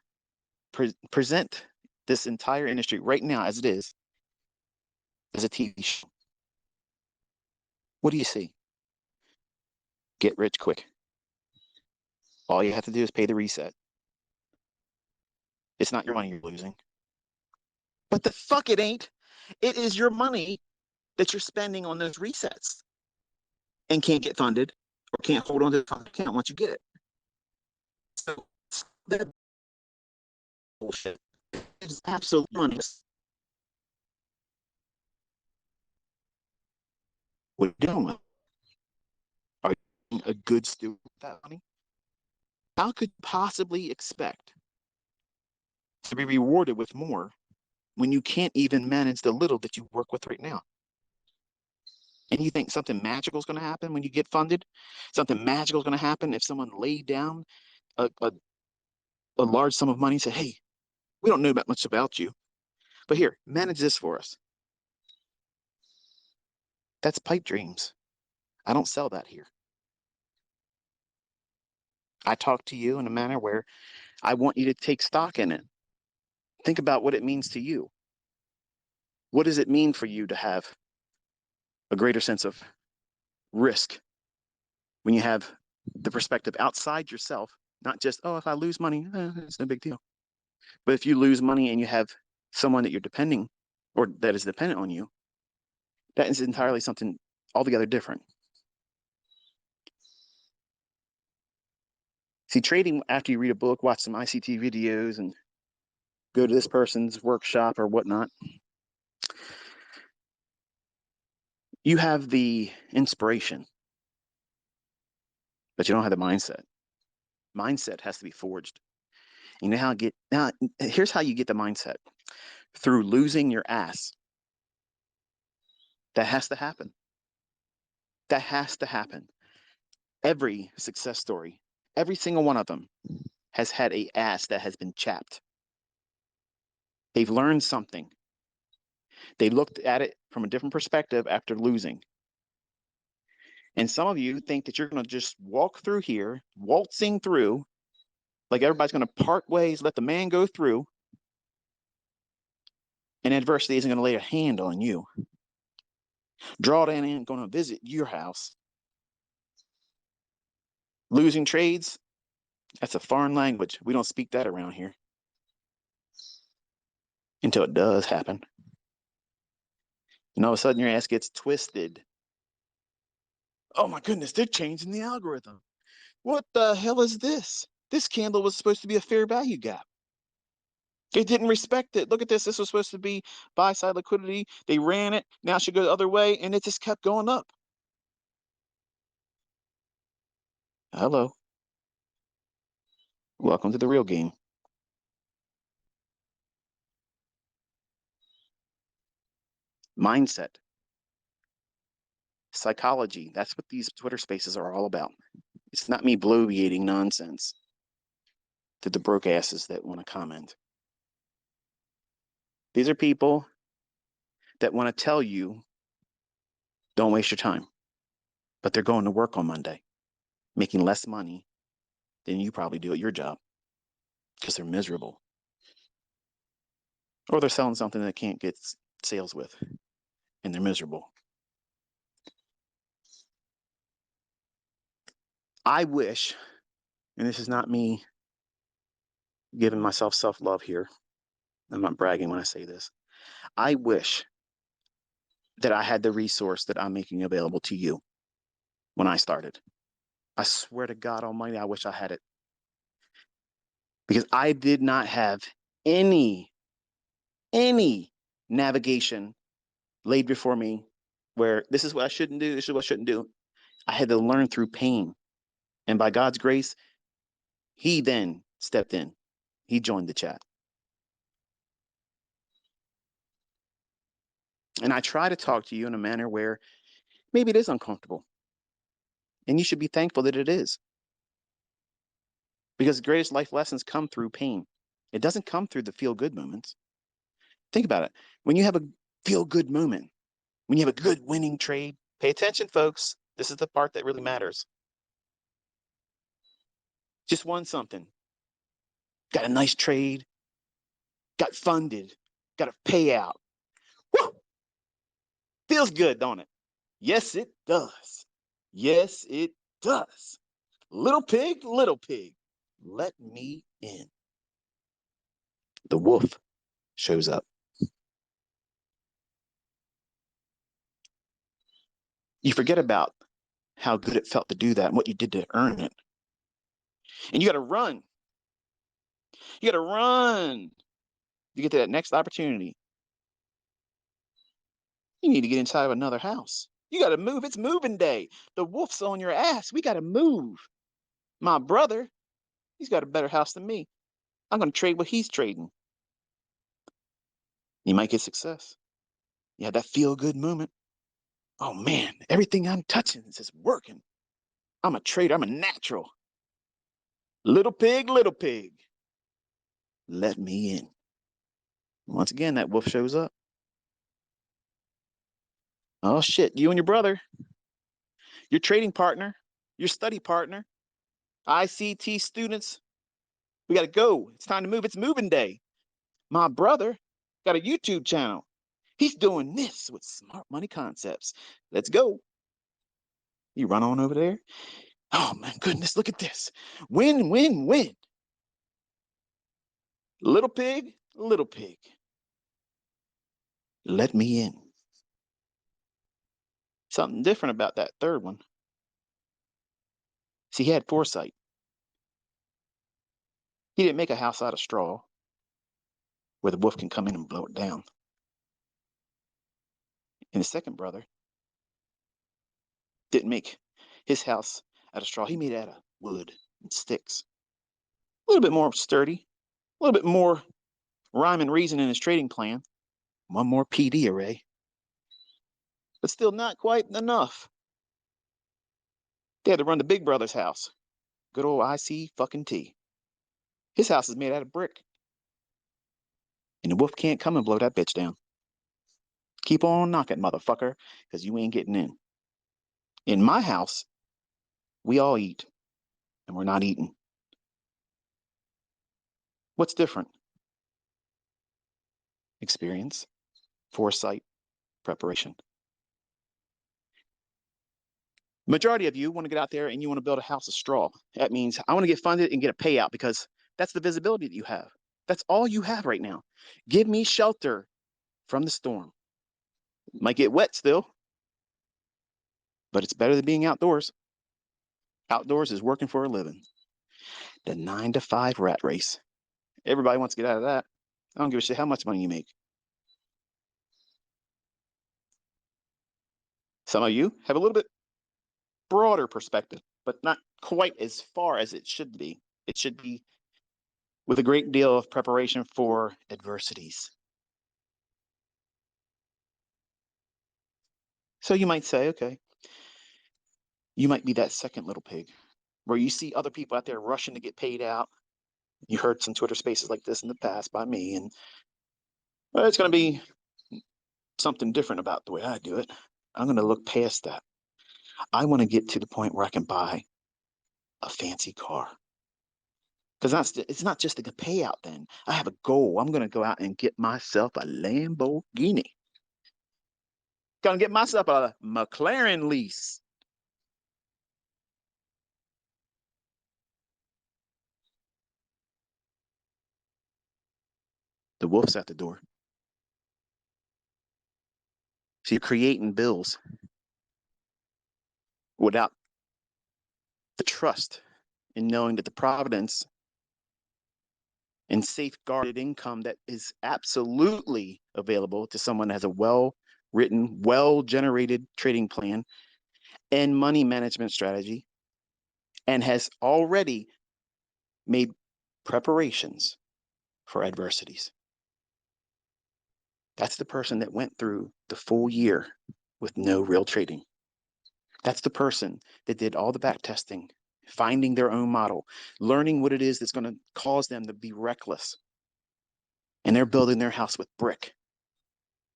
Present this entire industry right now as it is as a TV show. What do you see? Get rich quick. All you have to do is pay the reset. It's not your money you're losing. But the fuck it ain't. It is your money that you're spending on those resets and can't get funded or can't hold on to the fund account once you get it. So that bullshit is absolute money. What are you doing with it? Are you being a good steward with that money? How could you possibly expect to be rewarded with more when you can't even manage the little that you work with right now? And you think something magical is going to happen when you get funded? Something magical is going to happen if someone laid down a large sum of money and said, hey, we don't know that much about you, but here, manage this for us. That's pipe dreams. I don't sell that here. I talk to you in a manner where I want you to take stock in it. Think about what it means to you. What does it mean for you to have a greater sense of risk when you have the perspective outside yourself, not just, oh, if I lose money, it's no big deal. But if you lose money and you have someone that you're depending or that is dependent on you, that is entirely something altogether different. See, trading after you read a book, watch some ICT videos, and go to this person's workshop or whatnot, you have the inspiration, but you don't have the mindset. Mindset has to be forged. You know how here's how you get the mindset. Through losing your ass. That has to happen. That has to happen. Every success story, every single one of them has had a ass that has been chapped. They've learned something. They looked at it from a different perspective after losing. And some of you think that you're going to just walk through here, waltzing through, like everybody's going to part ways, let the man go through, and adversity isn't going to lay a hand on you. Drawdown ain't going to visit your house. Losing trades, that's a foreign language. We don't speak that around here. Until it does happen. And all of a sudden your ass gets twisted. Oh my goodness, they're changing the algorithm. What the hell is this? This candle was supposed to be a fair value gap. They didn't respect it. Look at this. This was supposed to be buy side liquidity. They ran it. Now it should go the other way, and it just kept going up. Hello. Welcome to the real game. Mindset. Psychology. That's what these Twitter spaces are all about. It's not me bloviating nonsense to the broke asses that want to comment. These are people that want to tell you, don't waste your time. But they're going to work on Monday, making less money than you probably do at your job because they're miserable. Or they're selling something that can't get sales with, and they're miserable. I wish, and this is not me giving myself self-love here. I'm not bragging when I say this. I wish that I had the resource that I'm making available to you when I started. I swear to God Almighty, I wish I had it. Because I did not have any navigation laid before me where this is what I shouldn't do, this is what I shouldn't do. I had to learn through pain. And by God's grace, he then stepped in. He joined the chat. And I try to talk to you in a manner where maybe it is uncomfortable. And you should be thankful that it is. Because the greatest life lessons come through pain. It doesn't come through the feel-good moments. Think about it. When you have a feel-good moment, when you have a good winning trade, pay attention, folks. This is the part that really matters. Just won something. Got a nice trade. Got funded. Got a payout. Woo! Feels good, don't it? Yes, it does. Yes, it does. Little pig, let me in. The wolf shows up. You forget about how good it felt to do that and what you did to earn it. And you got to run. You got to run. You get to that next opportunity. You need to get inside of another house. You got to move. It's moving day. The wolf's on your ass. We got to move. My brother, he's got a better house than me. I'm going to trade what he's trading. You might get success. You have that feel-good moment. Oh, man, everything I'm touching is just working. I'm a trader. I'm a natural. Little pig, let me in. Once again, that wolf shows up. Oh, shit, you and your brother, your trading partner, your study partner, ICT students, we got to go. It's time to move. It's moving day. My brother got a YouTube channel. He's doing this with smart money concepts. Let's go. You run on over there. Oh, my goodness, look at this. Win, win, win. Little pig, let me in. Something different about that third one. See, he had foresight. He didn't make a house out of straw where the wolf can come in and blow it down. And the second brother didn't make his house out of straw. He made it out of wood and sticks. A little bit more sturdy, a little bit more rhyme and reason in his trading plan. One more PD array. But still not quite enough. They had to run the big brother's house. Good old ICT. His house is made out of brick. And the wolf can't come and blow that bitch down. Keep on knocking, motherfucker, because you ain't getting in. In my house, we all eat, and we're not eating. What's different? Experience, foresight, preparation. Majority of you want to get out there and you want to build a house of straw. That means I want to get funded and get a payout because that's the visibility that you have. That's all you have right now. Give me shelter from the storm. Might get wet still, but it's better than being outdoors. Outdoors is working for a living. The 9-to-5 rat race. Everybody wants to get out of that. I don't give a shit how much money you make. Some of you have a little bit broader perspective, but not quite as far as it should be. It should be with a great deal of preparation for adversities. So you might say, okay, you might be that second little pig where you see other people out there rushing to get paid out. You heard some Twitter spaces like this in the past by me, and well, it's going to be something different about the way I do it. I'm going to look past that. I want to get to the point where I can buy a fancy car. Because it's not just a payout then. I have a goal. I'm going to go out and get myself a Lamborghini. Going to get myself a McLaren lease. The wolf's at the door. So you're creating bills without the trust in knowing that the providence and safeguarded income that is absolutely available to someone that has a well written, well-generated trading plan and money management strategy, and has already made preparations for adversities. That's the person that went through the full year with no real trading. That's the person that did all the back testing, finding their own model, learning what it is that's going to cause them to be reckless. And they're building their house with brick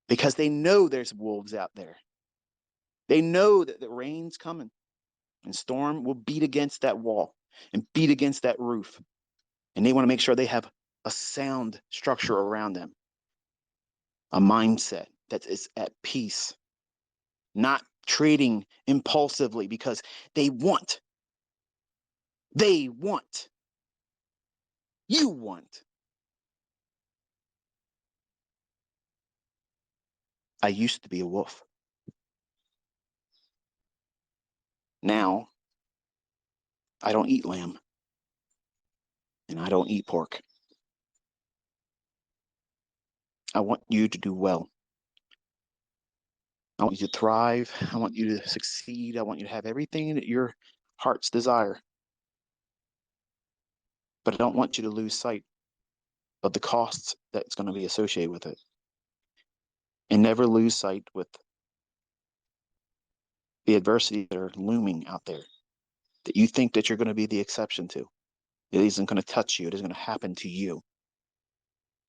because they know there's wolves out there. They know that the rain's coming and storm will beat against that wall and beat against that roof. And they want to make sure they have a sound structure around them, a mindset that is at peace, not trading impulsively because they want. You want. I used to be a wolf. Now, I don't eat lamb. And I don't eat pork. I want you to do well. I want you to thrive. I want you to succeed. I want you to have everything that your heart's desire. But I don't want you to lose sight of the costs that's going to be associated with it. And never lose sight with the adversity that are looming out there that you think that you're going to be the exception to. It isn't going to touch you. It isn't going to happen to you.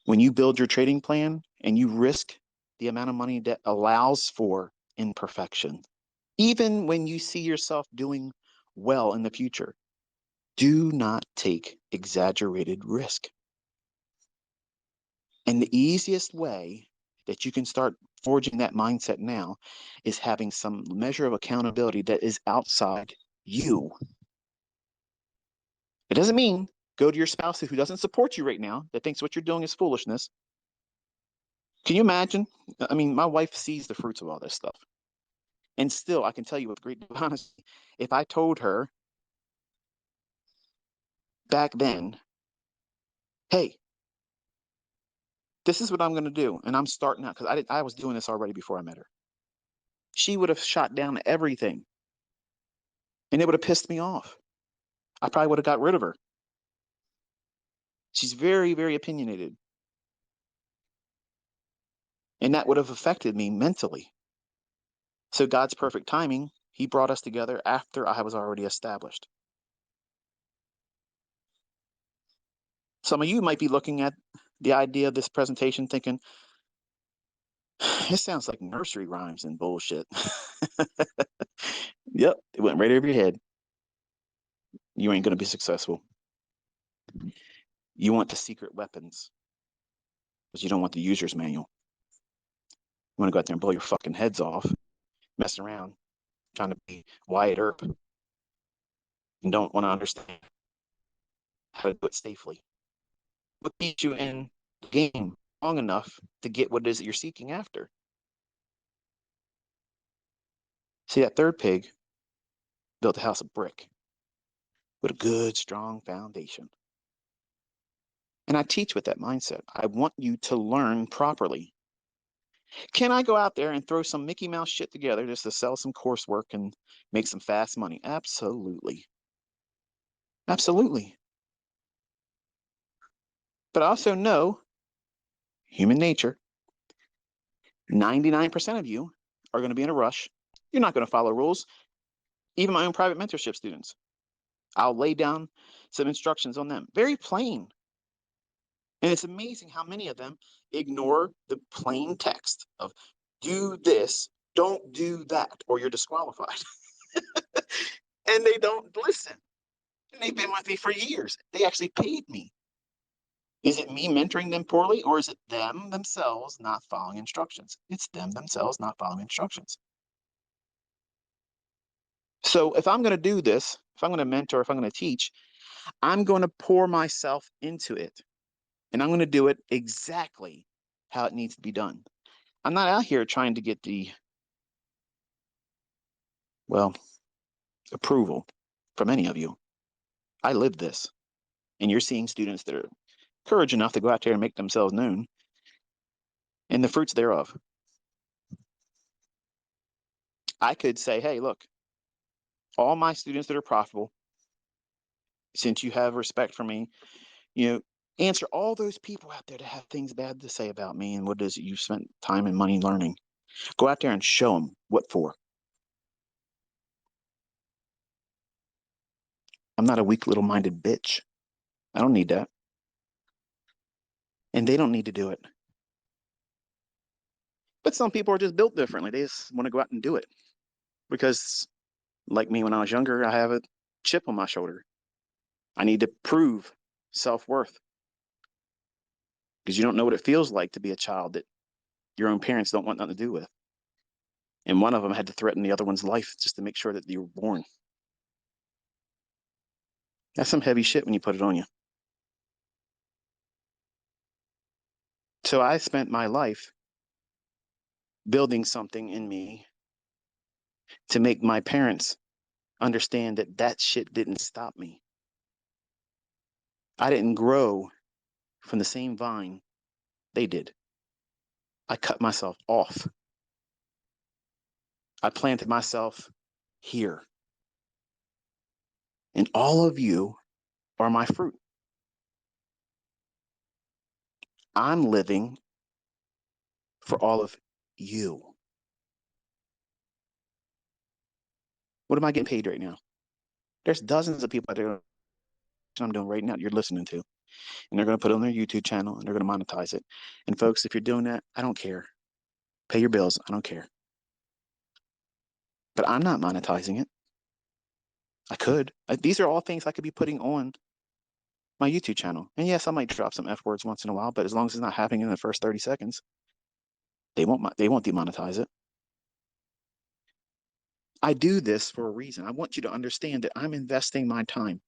When you build your trading plan and you risk the amount of money that allows for imperfection, even when you see yourself doing well in the future, do not take exaggerated risk. And the easiest way that you can start forging that mindset now is having some measure of accountability that is outside you. It doesn't mean go to your spouse who doesn't support you right now, that thinks what you're doing is foolishness. Can you imagine? I mean, my wife sees the fruits of all this stuff. And still, I can tell you with great honesty, if I told her back then, hey, this is what I'm going to do, and I'm starting out, because I was doing this already before I met her, she would have shot down everything, and it would have pissed me off. I probably would have got rid of her. She's very, very opinionated, and that would have affected me mentally. So God's perfect timing, he brought us together after I was already established. Some of you might be looking at the idea of this presentation thinking, it sounds like nursery rhymes and bullshit. Yep, it went right over your head. You ain't going to be successful. You want the secret weapons, but you don't want the user's manual. You want to go out there and blow your fucking heads off, messing around, trying to be Wyatt Earp, and don't want to understand how to do it safely. What keeps you in the game long enough to get what it is that you're seeking after? See, that third pig built a house of brick with a good, strong foundation. And I teach with that mindset. I want you to learn properly. Can I go out there and throw some Mickey Mouse shit together just to sell some coursework and make some fast money? Absolutely. Absolutely. But I also know human nature. 99% of you are going to be in a rush. You're not going to follow rules. Even my own private mentorship students, I'll lay down some instructions on them. Very plain. And it's amazing how many of them ignore the plain text of do this, don't do that, or you're disqualified. And they don't listen. And they've been with me for years. They actually paid me. Is it me mentoring them poorly, or is it them themselves not following instructions? It's them themselves not following instructions. So if I'm going to do this, if I'm going to mentor, if I'm going to teach, I'm going to pour myself into it. And I'm going to do it exactly how it needs to be done. I'm not out here trying to get the, well, approval from any of you. I live this. And you're seeing students that are courage enough to go out there and make themselves known and the fruits thereof. I could say, hey, look, all my students that are profitable, since you have respect for me, answer all those people out there that have things bad to say about me and what it is that you spent time and money learning. Go out there and show them what for. I'm not a weak little minded bitch. I don't need that. And they don't need to do it. But some people are just built differently. They just want to go out and do it. Because, like me when I was younger, I have a chip on my shoulder. I need to prove self-worth. Because you don't know what it feels like to be a child that your own parents don't want nothing to do with. And one of them had to threaten the other one's life just to make sure that you were born. That's some heavy shit when you put it on you. So I spent my life building something in me to make my parents understand that that shit didn't stop me. I didn't grow from the same vine they did. I cut myself off. I planted myself here. And all of you are my fruit. I'm living for all of you. What am I getting paid right now? There's dozens of people that are I'm doing right now you're listening to. And they're going to put it on their YouTube channel and they're going to monetize it. And folks, if you're doing that, I don't care. Pay your bills. I don't care. But I'm not monetizing it. I could. These are all things I could be putting on my YouTube channel. And yes, I might drop some F words once in a while, but as long as it's not happening in the first 30 seconds, they won't demonetize it. I do this for a reason. I want you to understand that I'm investing my time.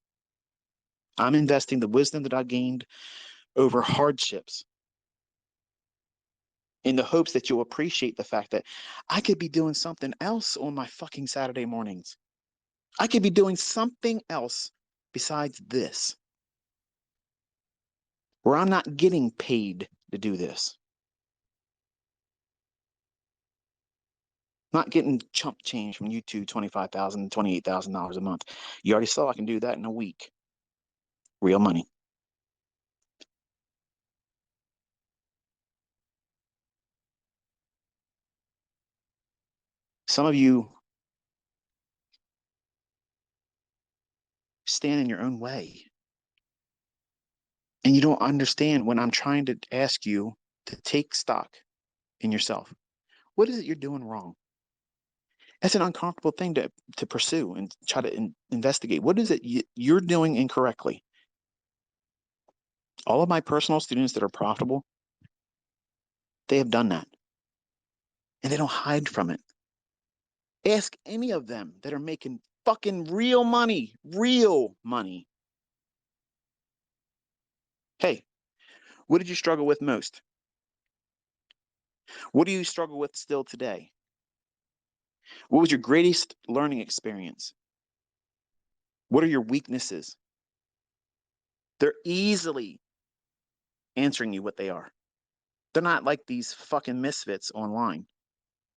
I'm investing the wisdom that I gained over hardships in the hopes that you'll appreciate the fact that I could be doing something else on my fucking Saturday mornings. I could be doing something else besides this, where I'm not getting paid to do this. Not getting chump change from YouTube, $25,000, $28,000 a month. You already saw I can do that in a week. Real money. Some of you stand in your own way. And you don't understand when I'm trying to ask you to take stock in yourself. What is it you're doing wrong? That's an uncomfortable thing to pursue and try to investigate. What is it you're doing incorrectly? All of my personal students that are profitable, they have done that. And they don't hide from it. Ask any of them that are making fucking real money. Hey, what did you struggle with most? What do you struggle with still today? What was your greatest learning experience? What are your weaknesses? They're easily answering you what they are. They're not like these fucking misfits online,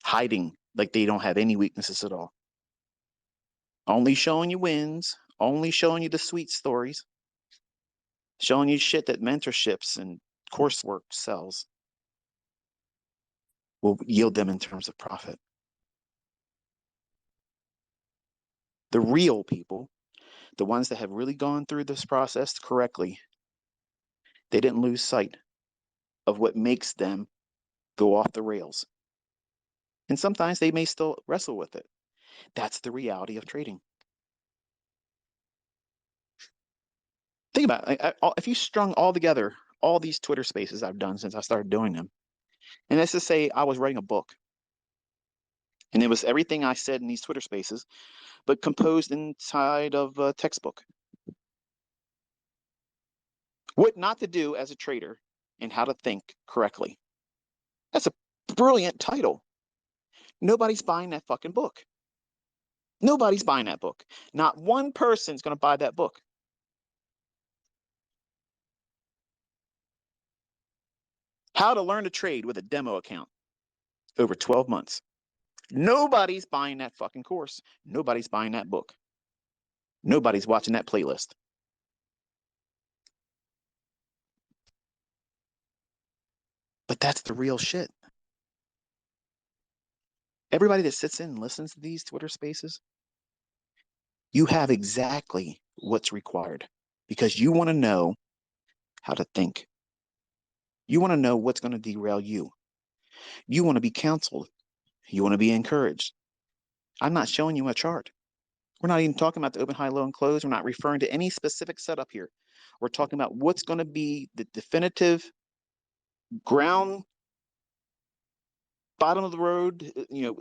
hiding like they don't have any weaknesses at all. Only showing you wins, only showing you the sweet stories, showing you shit that mentorships and coursework sells will yield them in terms of profit. The real people, the ones that have really gone through this process correctly, they didn't lose sight of what makes them go off the rails. And sometimes they may still wrestle with it. That's the reality of trading. Think about it. If you strung all together all these Twitter spaces I've done since I started doing them, and let's just say I was writing a book, and it was everything I said in these Twitter spaces, but composed inside of a textbook. What not to do as a trader and how to think correctly. That's a brilliant title. Nobody's buying that fucking book. Nobody's buying that book. Not one person's going to buy that book. How to learn to trade with a demo account over 12 months. Nobody's buying that fucking course. Nobody's buying that book. Nobody's watching that playlist. But that's the real shit. Everybody that sits in and listens to these Twitter spaces, you have exactly what's required because you want to know how to think. You want to know what's going to derail you. You want to be counseled. You want to be encouraged. I'm not showing you a chart. We're not even talking about the open, high, low, and close. We're not referring to any specific setup here. We're talking about what's going to be the definitive ground bottom of the road.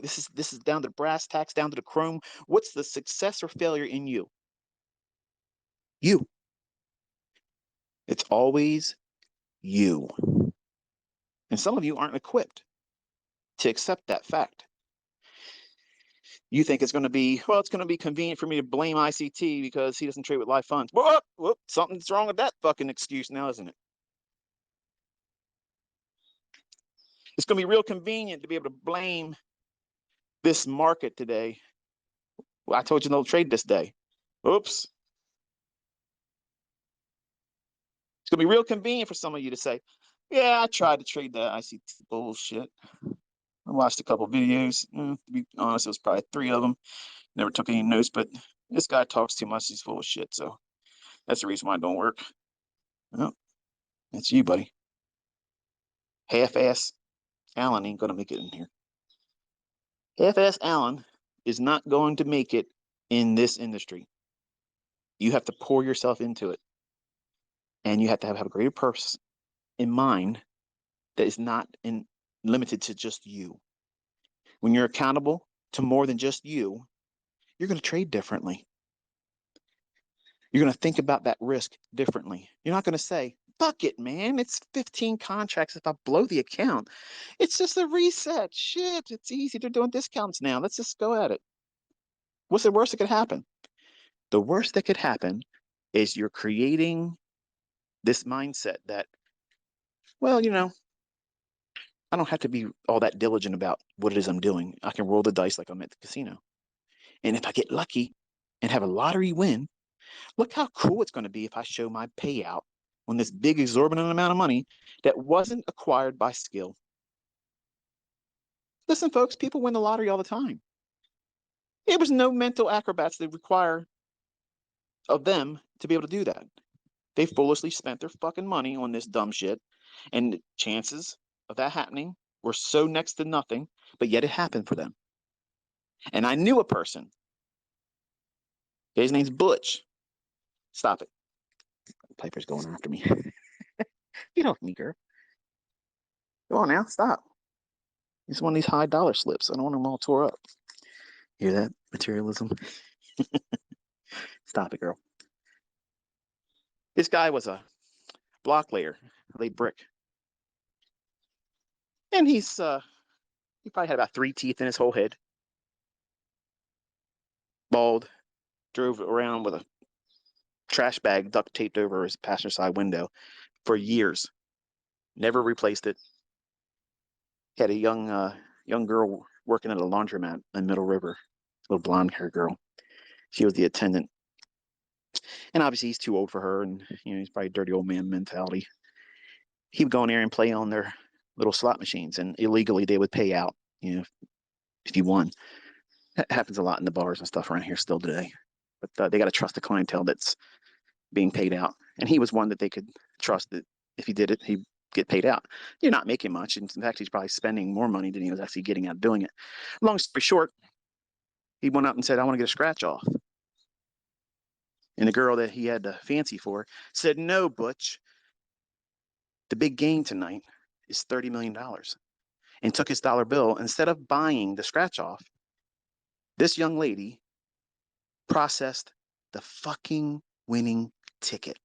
This is down to the brass tacks, down to the chrome. What's the success or failure in you? You. It's always you. And some of you aren't equipped to accept that fact. You think it's going to be convenient for me to blame ICT because he doesn't trade with live funds. Whoop, something's wrong with that fucking excuse now, isn't it? It's going to be real convenient to be able to blame this market today. Well, I told you don't trade this day. Oops. It's going to be real convenient for some of you to say, yeah, I tried to trade that ICT bullshit. I watched a couple videos. To be honest, it was probably 3 of them. Never took any notes, but this guy talks too much. He's full of shit. So that's the reason why it don't work. Well, that's you, buddy. Half-ass Allen ain't going to make it in here. Half-ass Allen is not going to make it in this industry. You have to pour yourself into it. And you have to have a greater purpose in mind that is not limited to just you. When you're accountable to more than just you, you're going to trade differently. You're going to think about that risk differently. You're not going to say, fuck it, man. It's 15 contracts if I blow the account. It's just a reset. Shit, it's easy. They're doing discounts now. Let's just go at it. What's the worst that could happen? The worst that could happen is you're creating this mindset that, well, I don't have to be all that diligent about what it is I'm doing. I can roll the dice like I'm at the casino. And if I get lucky and have a lottery win, look how cool it's going to be if I show my payout on this big exorbitant amount of money that wasn't acquired by skill. Listen, folks, people win the lottery all the time. There was no mental acrobats they require of them to be able to do that. They foolishly spent their fucking money on this dumb shit, and the chances of that happening were so next to nothing, but yet it happened for them. And I knew a person. His name's Butch. Stop it. Piper's going after me. Get off me, girl. Go on now. Stop. It's one of these high dollar slips. I don't want them all tore up. Hear that? Materialism. Stop it, girl. This guy was a block layer, laid brick. And he probably had about 3 teeth in his whole head. Bald. Drove around with a trash bag duct taped over his passenger side window for years. Never replaced it. He had a young girl working at a laundromat in Middle River, little blonde haired girl. She was the attendant. And obviously he's too old for her, and he's probably dirty old man mentality. He would go in there and play on their little slot machines, and illegally they would pay out, if you won. That happens a lot in the bars and stuff around here still today. But they got to trust the clientele that's being paid out. And he was one that they could trust that if he did it, he'd get paid out. You're not making much. In fact, he's probably spending more money than he was actually getting out doing it. Long story short, he went up and said, I want to get a scratch off. And the girl that he had the fancy for said, no, Butch, the big gain tonight is $30 million. And took his dollar bill. Instead of buying the scratch off, this young lady processed the fucking winning ticket.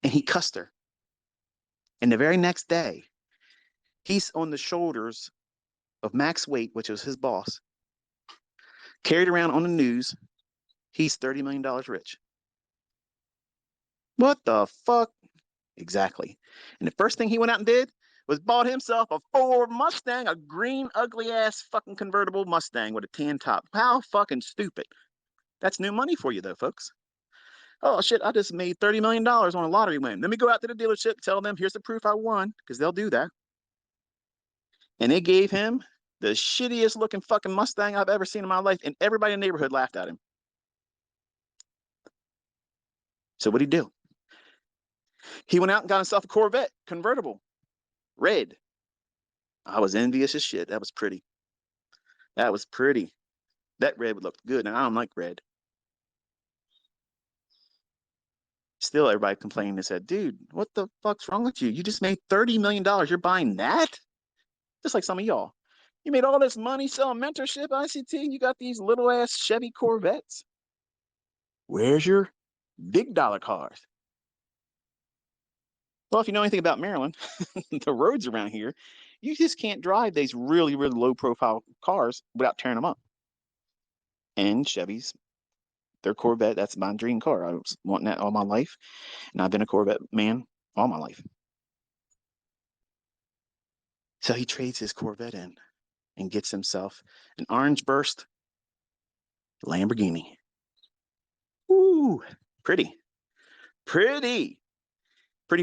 And he cussed her. And the very next day, he's on the shoulders of Max Waite, which was his boss, carried around on the news. He's $30 million rich. What the fuck? Exactly. And the first thing he went out and did was bought himself a Ford Mustang, a green, ugly ass fucking convertible Mustang with a tan top. How fucking stupid. That's new money for you, though, folks. Oh, shit, I just made $30 million on a lottery win. Let me go out to the dealership, tell them, here's the proof I won, because they'll do that. And they gave him the shittiest looking fucking Mustang I've ever seen in my life, and everybody in the neighborhood laughed at him. So what'd he do? He went out and got himself a Corvette convertible, red. I was envious as shit. That was pretty. That was pretty. That red would look good, and I don't like red. Still, everybody complained and said, dude, what the fuck's wrong with you? You just made $30 million. You're buying that? Just like some of y'all. You made all this money selling mentorship, ICT, and you got these little ass Chevy Corvettes. Where's your big dollar cars? Well, if you know anything about Maryland, the roads around here, you just can't drive these really, really low profile cars without tearing them up. And Chevys, their Corvette, that's my dream car. I was wanting that all my life. And I've been a Corvette man all my life. So he trades his Corvette in and gets himself an orange burst Lamborghini. Ooh, pretty. Pretty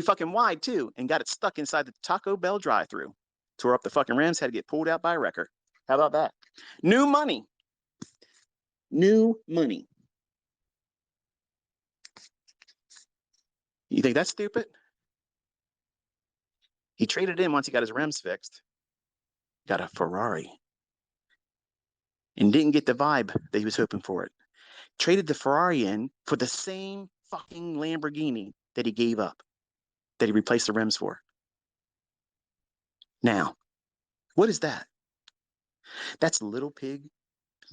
fucking wide too, and got it stuck inside the Taco Bell drive-thru. Tore up the fucking rims, had to get pulled out by a wrecker. How about that? New money. New money. You think that's stupid? He traded in once he got his rims fixed. Got a Ferrari. And didn't get the vibe that he was hoping for it. Traded the Ferrari in for the same fucking Lamborghini that he gave up, that he replaced the rims for. Now, what is that? That's Little Pig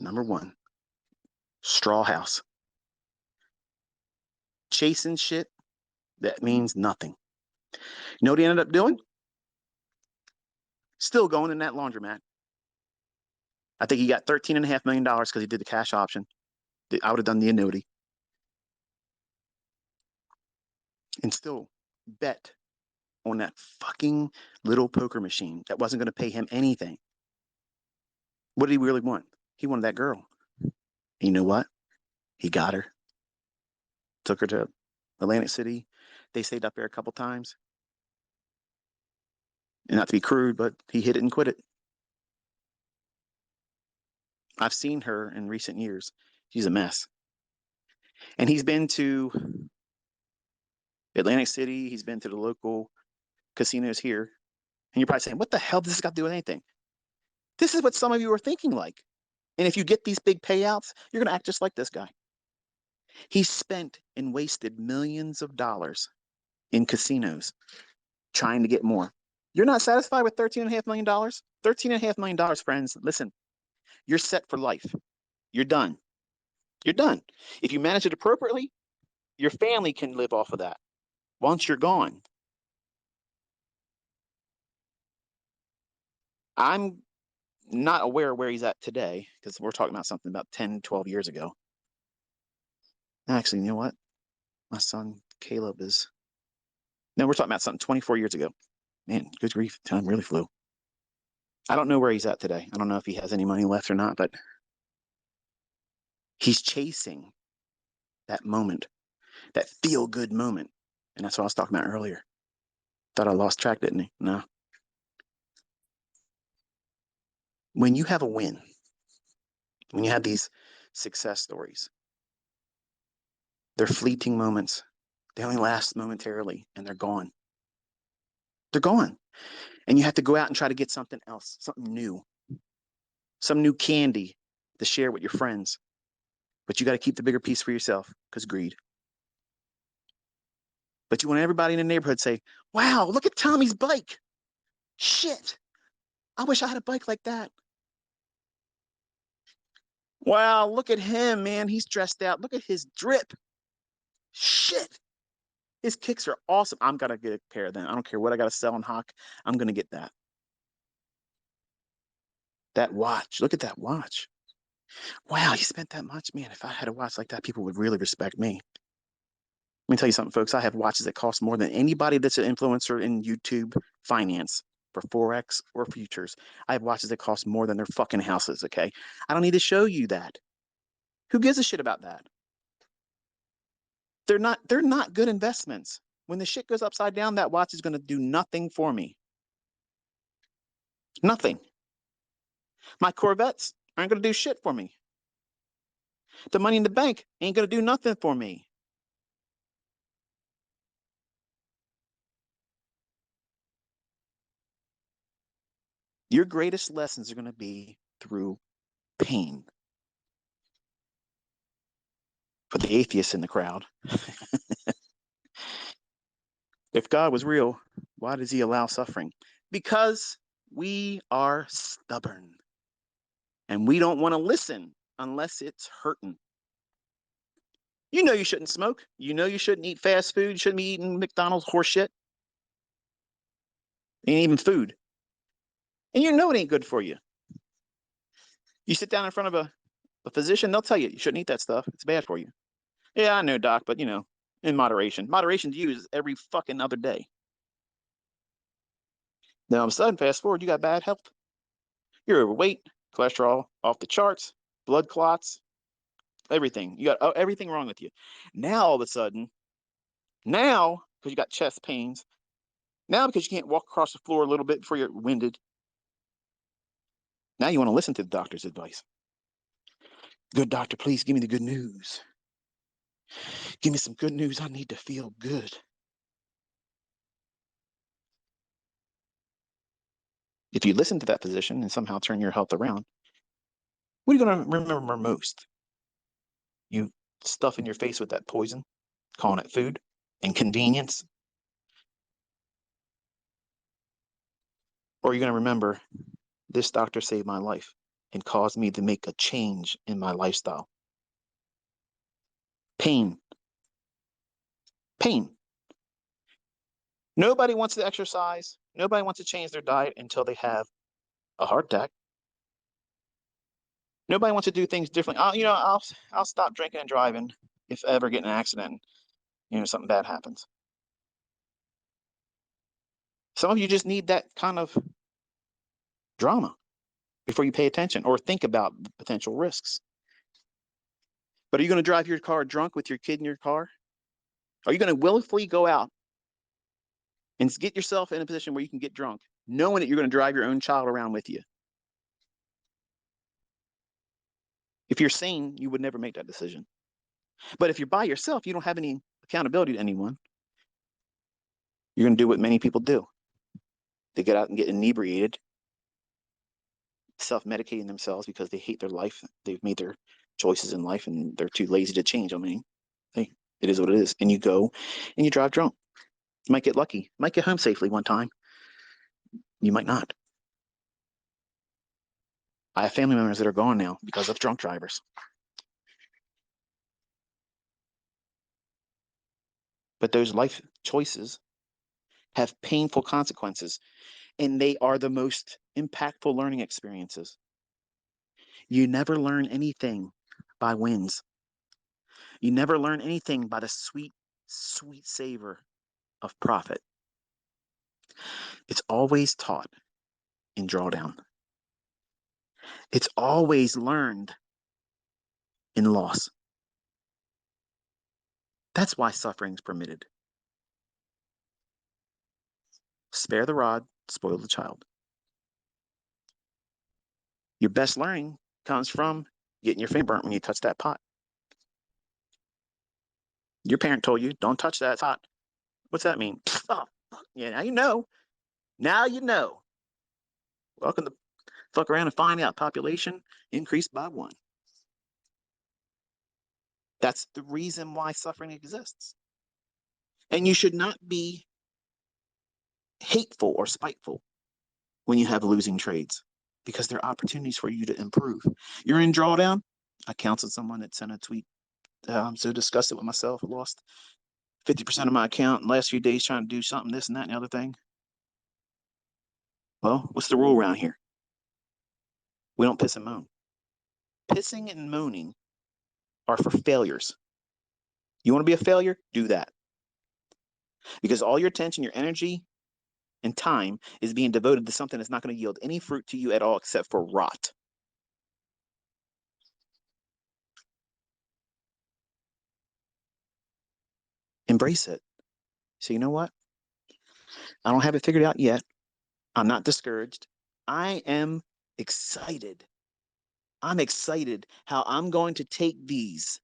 #1. Straw house. Chasing shit that means nothing. You know what he ended up doing? Still going in that laundromat. I think he got $13.5 million because he did the cash option. I would have done the annuity. And still bet on that fucking little poker machine that wasn't going to pay him anything. What did he really want? He wanted that girl. And you know what? He got her. Took her to Atlantic City. They stayed up there a couple times. And not to be crude, but he hit it and quit it. I've seen her in recent years. She's a mess. And he's been to Atlantic City. He's been to the local casinos here. And you're probably saying, what the hell does this got to do with anything? This is what some of you are thinking like. And if you get these big payouts, you're going to act just like this guy. He spent and wasted millions of dollars in casinos trying to get more. You're not satisfied with $13.5 million? $13.5 million, friends. Listen, you're set for life. You're done. You're done. If you manage it appropriately, your family can live off of that once you're gone. I'm not aware where he's at today because we're talking about something about 10, 12 years ago. Actually, you know what? My son Caleb is. No, we're talking about something 24 years ago. Man, good grief, time really flew. I don't know where he's at today. I don't know if he has any money left or not, but he's chasing that moment, that feel-good moment. And that's what I was talking about earlier. Thought I lost track, didn't he? No. When you have a win, when you have these success stories, they're fleeting moments. They only last momentarily, and they're gone. They're gone. And you have to go out and try to get something else, something new, some new candy to share with your friends. But you got to keep the bigger piece for yourself because greed. But you want everybody in the neighborhood to say, wow, look at Tommy's bike. Shit. I wish I had a bike like that. Wow, look at him, man. He's dressed out. Look at his drip. Shit. His kicks are awesome. I'm going to get a pair of them. I don't care what I got to sell on Hawk. I'm going to get that. That watch. Look at that watch. Wow, you spent that much? Man, if I had a watch like that, people would really respect me. Let me tell you something, folks. I have watches that cost more than anybody that's an influencer in YouTube finance. for Forex or futures. I have watches that cost more than their fucking houses, okay? I don't need to show you that. Who gives a shit about that? They're not good investments. When the shit goes upside down, that watch is going to do nothing for me. Nothing. My Corvettes aren't going to do shit for me. The money in the bank ain't going to do nothing for me. Your greatest lessons are going to be through pain. For the atheists in the crowd, if God was real, why does he allow suffering? Because we are stubborn and we don't want to listen unless it's hurting. You know you shouldn't smoke. You know you shouldn't eat fast food. You shouldn't be eating McDonald's horse shit. Ain't even food. And you know it ain't good for you. You sit down in front of a physician, they'll tell you shouldn't eat that stuff. It's bad for you. Yeah, I know, doc, but in moderation. Moderation to you is every fucking other day. Then all of a sudden, fast forward, you got bad health. You're overweight, cholesterol off the charts, blood clots, everything. You got everything wrong with you. Now, all of a sudden, now, because you got chest pains, now because you can't walk across the floor a little bit before you're winded, now you want to listen to the doctor's advice. Good doctor, please give me the good news. Give me some good news. I need to feel good. If you listen to that physician and somehow turn your health around, what are you going to remember most? You stuffing your face with that poison, calling it food, and convenience? Or are you going to remember this doctor saved my life and caused me to make a change in my lifestyle? Pain. Pain. Nobody wants to exercise. Nobody wants to change their diet until they have a heart attack. Nobody wants to do things differently. I'll stop drinking and driving if I ever get in an accident. Something bad happens. Some of you just need that kind of drama before you pay attention or think about the potential risks. But are you going to drive your car drunk with your kid in your car? Are you going to willfully go out and get yourself in a position where you can get drunk, knowing that you're going to drive your own child around with you? If you're sane, you would never make that decision. But if you're by yourself, you don't have any accountability to anyone. You're going to do what many people do. They get out and get inebriated, self-medicating themselves because they hate their life. They've made their choices in life and they're too lazy to change. I mean, hey, it is what it is. And you go and you drive drunk. You might get lucky. You might get home safely one time. You might not. I have family members that are gone now because of drunk drivers. But those life choices have painful consequences, and they are the most impactful learning experiences. You never learn anything by wins. You never learn anything by the sweet, sweet savor of profit. It's always taught in drawdown. It's always learned in loss. That's why suffering is permitted. Spare the rod, spoil the child. Your best learning comes from getting your finger burnt when you touch that pot. Your parent told you, don't touch that, it's hot. What's that mean? Oh, yeah, now you know. Now you know. Welcome to fuck around and find out. Population increased by 1. That's the reason why suffering exists. And you should not be hateful or spiteful when you have losing trades, because there are opportunities for you to improve. You're in drawdown. I counseled someone that sent a tweet. I'm so disgusted with myself. I lost 50% of my account in the last few days trying to do something, this and that and the other thing. Well, what's the rule around here? We don't piss and moan. Pissing and moaning are for failures. You want to be a failure? Do that. Because all your attention, your energy, and time is being devoted to something that's not going to yield any fruit to you at all except for rot. Embrace it. So you know what? I don't have it figured out yet. I'm not discouraged. I am excited. I'm excited how I'm going to take these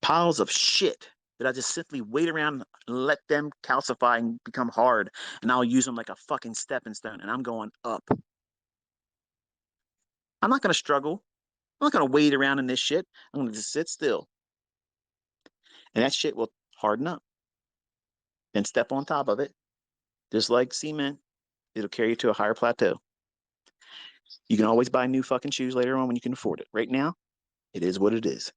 piles of shit that I just simply wait around and let them calcify and become hard, and I'll use them like a fucking stepping stone, and I'm going up. I'm not going to struggle. I'm not going to wait around in this shit. I'm going to just sit still. And that shit will harden up. Then step on top of it. Just like cement, it'll carry you to a higher plateau. You can always buy new fucking shoes later on when you can afford it. Right now, it is what it is.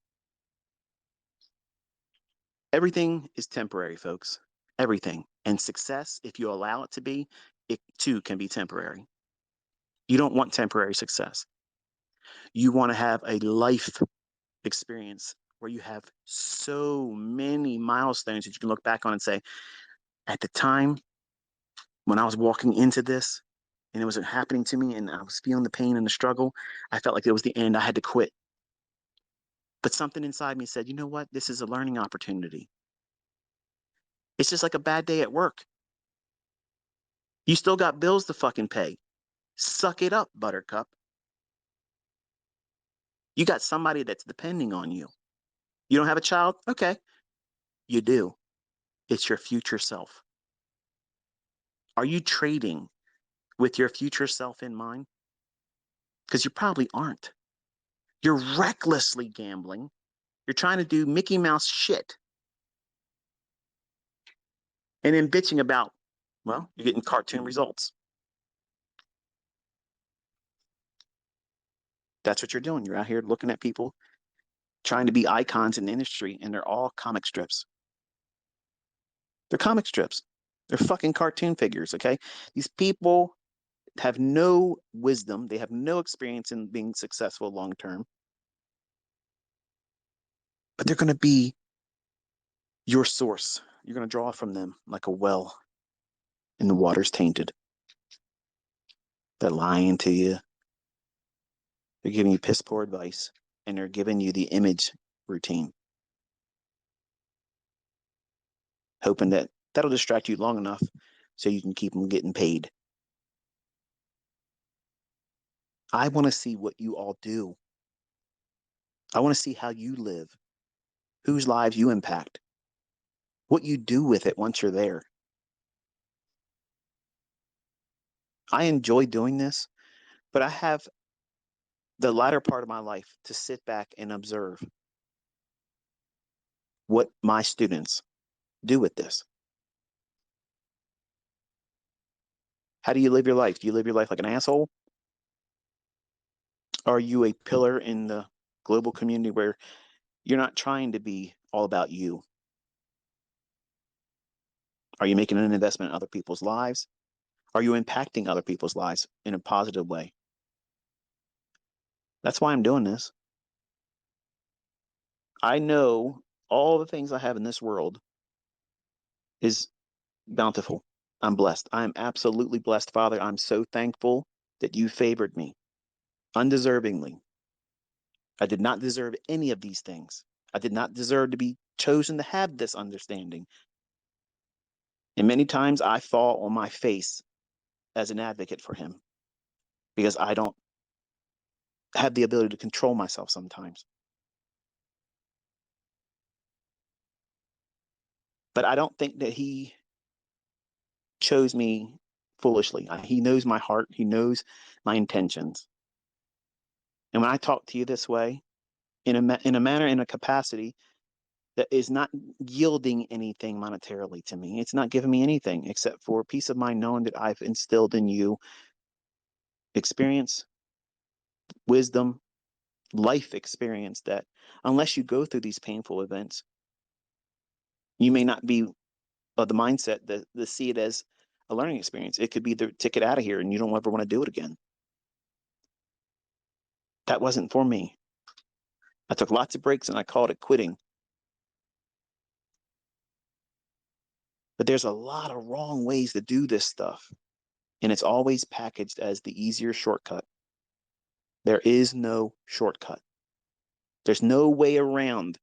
Everything is temporary, folks. Everything. And success, if you allow it to be, it too can be temporary. You don't want temporary success. You want to have a life experience where you have so many milestones that you can look back on and say, at the time when I was walking into this and it was happening to me and I was feeling the pain and the struggle, I felt like it was the end. I had to quit. But something inside me said, you know what? This is a learning opportunity. It's just like a bad day at work. You still got bills to fucking pay. Suck it up, Buttercup. You got somebody that's depending on you. You don't have a child? Okay. You do. It's your future self. Are you trading with your future self in mind? Because you probably aren't. You're recklessly gambling. You're trying to do Mickey Mouse shit. And then bitching about, well, you're getting cartoon results. That's what you're doing. You're out here looking at people trying to be icons in the industry, and they're all comic strips. They're comic strips. They're fucking cartoon figures, okay? These people have no wisdom. They have no experience in being successful long term. But they're going to be your source. You're going to draw from them like a well, and the water's tainted. They're lying to you. They're giving you piss poor advice, and they're giving you the image routine, hoping that that'll distract you long enough so you can keep them getting paid. I want to see what you all do. I want to see how you live, whose lives you impact, what you do with it once you're there. I enjoy doing this, but I have the latter part of my life to sit back and observe what my students do with this. How do you live your life? Do you live your life like an asshole? Are you a pillar in the global community where you're not trying to be all about you? Are you making an investment in other people's lives? Are you impacting other people's lives in a positive way? That's why I'm doing this. I know all the things I have in this world is bountiful. I'm blessed. I'm absolutely blessed, Father. I'm so thankful that you favored me undeservingly. I did not deserve any of these things. I did not deserve to be chosen to have this understanding. And many times I fall on my face as an advocate for him because I don't have the ability to control myself sometimes. But I don't think that he chose me foolishly. He knows my heart. He knows my intentions. And when I talk to you this way, in a manner, in a capacity that is not yielding anything monetarily to me, it's not giving me anything except for peace of mind knowing that I've instilled in you experience, wisdom, life experience that unless you go through these painful events, you may not be of the mindset that see it as a learning experience. It could be the ticket out of here and you don't ever want to do it again. That wasn't for me. I took lots of breaks and I called it quitting. But there's a lot of wrong ways to do this stuff. And it's always packaged as the easier shortcut. There is no shortcut. There's no way around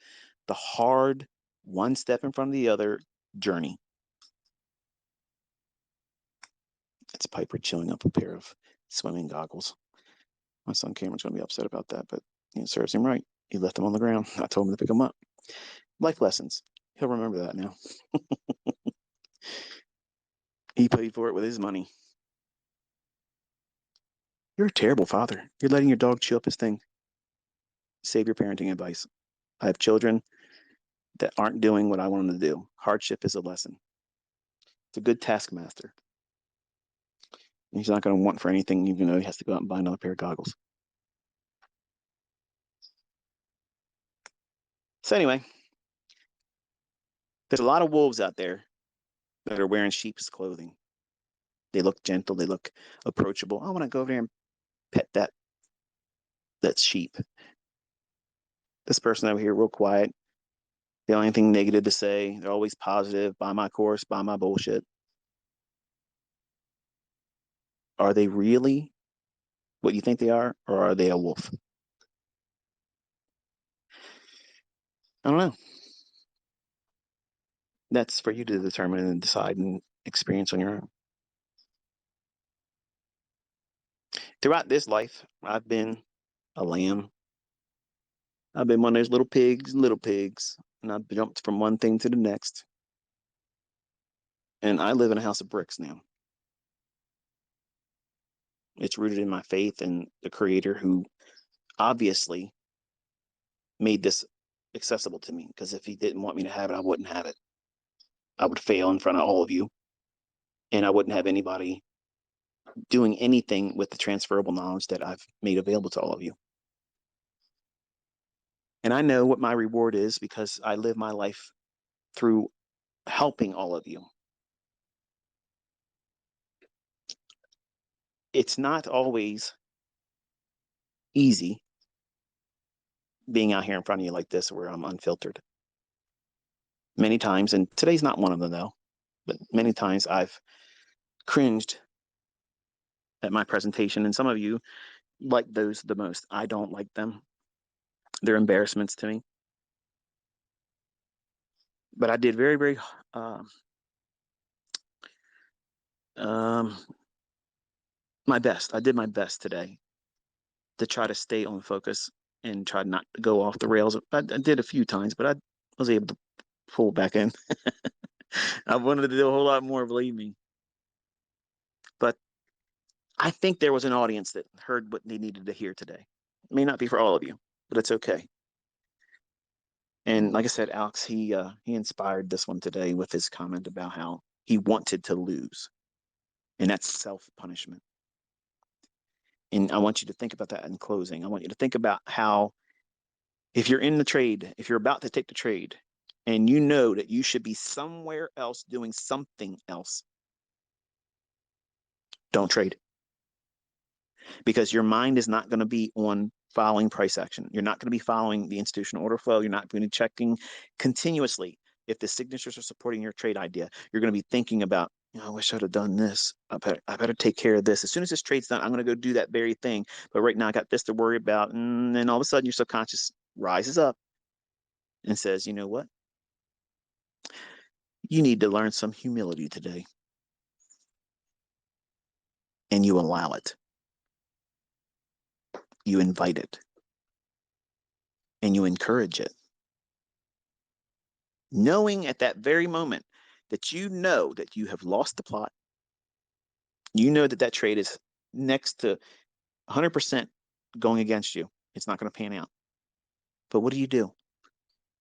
the hard, one step in front of the other journey. It's Piper chilling up a pair of swimming goggles. My son Cameron's going to be upset about that, but it serves him right. He left them on the ground. I told him to pick them up. Life lessons. He'll remember that now. He paid for it with his money. You're a terrible father. You're letting your dog chew up his thing. Save your parenting advice. I have children that aren't doing what I want them to do. Hardship is a lesson. It's a good taskmaster. He's not going to want for anything, even though he has to go out and buy another pair of goggles. So anyway, there's a lot of wolves out there that are wearing sheep's clothing. They look gentle. They look approachable. I want to go over there and pet that sheep. This person over here, real quiet. The only thing negative to say, they're always positive. Buy my course, buy my bullshit. Are they really what you think they are, or are they a wolf? I don't know. That's for you to determine and decide and experience on your own. Throughout this life, I've been a lamb. I've been one of those little pigs, and I've jumped from one thing to the next. And I live in a house of bricks now. It's rooted in my faith in the Creator, who obviously made this accessible to me, because if he didn't want me to have it, I wouldn't have it. I would fail in front of all of you, and I wouldn't have anybody doing anything with the transferable knowledge that I've made available to all of you. And I know what my reward is, because I live my life through helping all of you. It's not always easy being out here in front of you like this, where I'm unfiltered. Many times, and today's not one of them though, but many times I've cringed at my presentation, and some of you like those the most. I don't like them. They're embarrassments to me. But I did very, very my best. I did my best today to try to stay on focus and try not to go off the rails. I did a few times, but I was able to pull back in. I wanted to do a whole lot more, believe me. But I think there was an audience that heard what they needed to hear today. It may not be for all of you, but it's okay. And like I said, Alex, he inspired this one today with his comment about how he wanted to lose, and that's self-punishment. And I want you to think about that in closing. I want you to think about how, if you're in the trade, if you're about to take the trade, and you know that you should be somewhere else doing something else, don't trade. Because your mind is not going to be on following price action. You're not going to be following the institutional order flow. You're not going to be checking continuously if the signatures are supporting your trade idea. You're going to be thinking about, I wish I'd have done this. I better take care of this. As soon as this trade's done, I'm going to go do that very thing. But right now I got this to worry about. And then all of a sudden your subconscious rises up and says, you know what? You need to learn some humility today. And you allow it. You invite it. And you encourage it. Knowing at that very moment that you know that you have lost the plot. You know that that trade is next to 100% going against you. It's not going to pan out. But what do?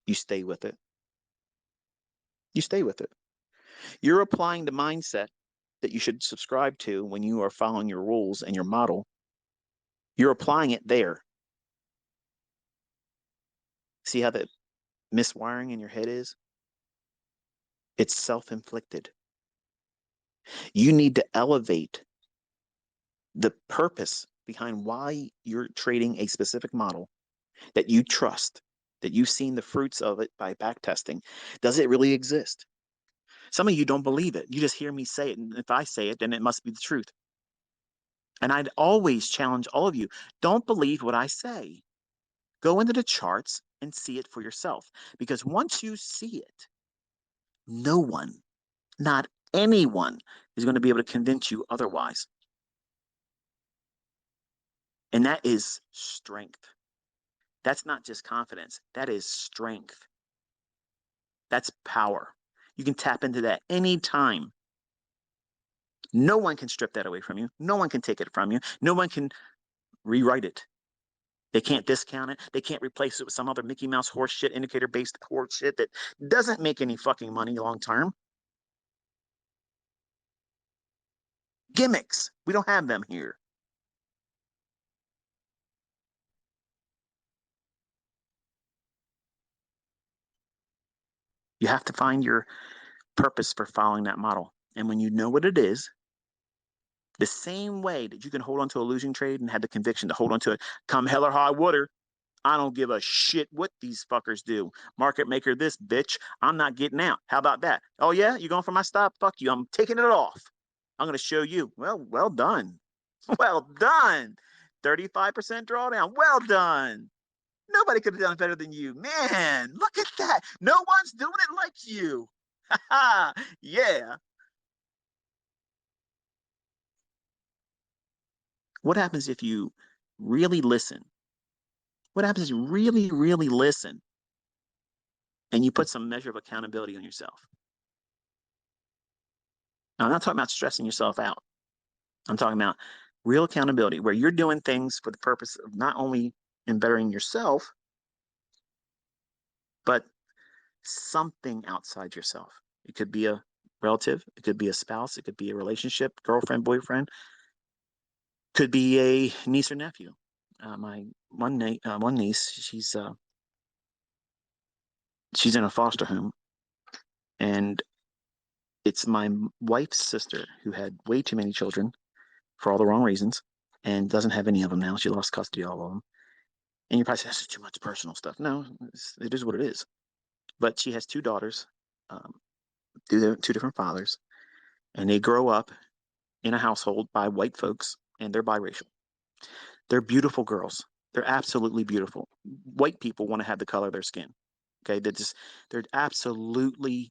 You stay with it. You stay with it. You're applying the mindset that you should subscribe to when you are following your rules and your model. You're applying it there. See how the miswiring in your head is? It's self-inflicted. You need to elevate the purpose behind why you're trading a specific model that you trust, that you've seen the fruits of it by backtesting. Does it really exist? Some of you don't believe it. You just hear me say it. And if I say it, then it must be the truth. And I'd always challenge all of you, don't believe what I say. Go into the charts and see it for yourself. Because once you see it, no one, not anyone, is going to be able to convince you otherwise. And that is strength. That's not just confidence. That is strength. That's power. You can tap into that anytime. No one can strip that away from you. No one can take it from you. No one can rewrite it. They can't discount it. They can't replace it with some other Mickey Mouse horse shit, indicator-based horse shit that doesn't make any fucking money long term. Gimmicks. We don't have them here. You have to find your purpose for following that model. And when you know what it is, the same way that you can hold on to a losing trade and have the conviction to hold on to it, come hell or high water, I don't give a shit what these fuckers do. Market maker this, bitch. I'm not getting out. How about that? Oh, yeah? You going for my stop? Fuck you. I'm taking it off. I'm going to show you. Well done. Well done. 35% drawdown. Well done. Nobody could have done better than you. Man, look at that. No one's doing it like you. Yeah. What happens if you really listen? What happens if you really, really listen and you put some measure of accountability on yourself? Now, I'm not talking about stressing yourself out. I'm talking about real accountability where you're doing things for the purpose of not only in bettering yourself, but something outside yourself. It could be a relative, it could be a spouse, it could be a relationship, girlfriend, boyfriend, could be a niece or nephew. My one niece, she's in a foster home, and it's my wife's sister who had way too many children for all the wrong reasons and doesn't have any of them now. She lost custody of all of them. And you probably say, that's too much personal stuff. No, it is what it is. But she has two daughters, um, two different fathers, and they grow up in a household by white folks, and they're biracial. They're beautiful girls. They're absolutely beautiful. White people want to have the color of their skin. Okay, they're absolutely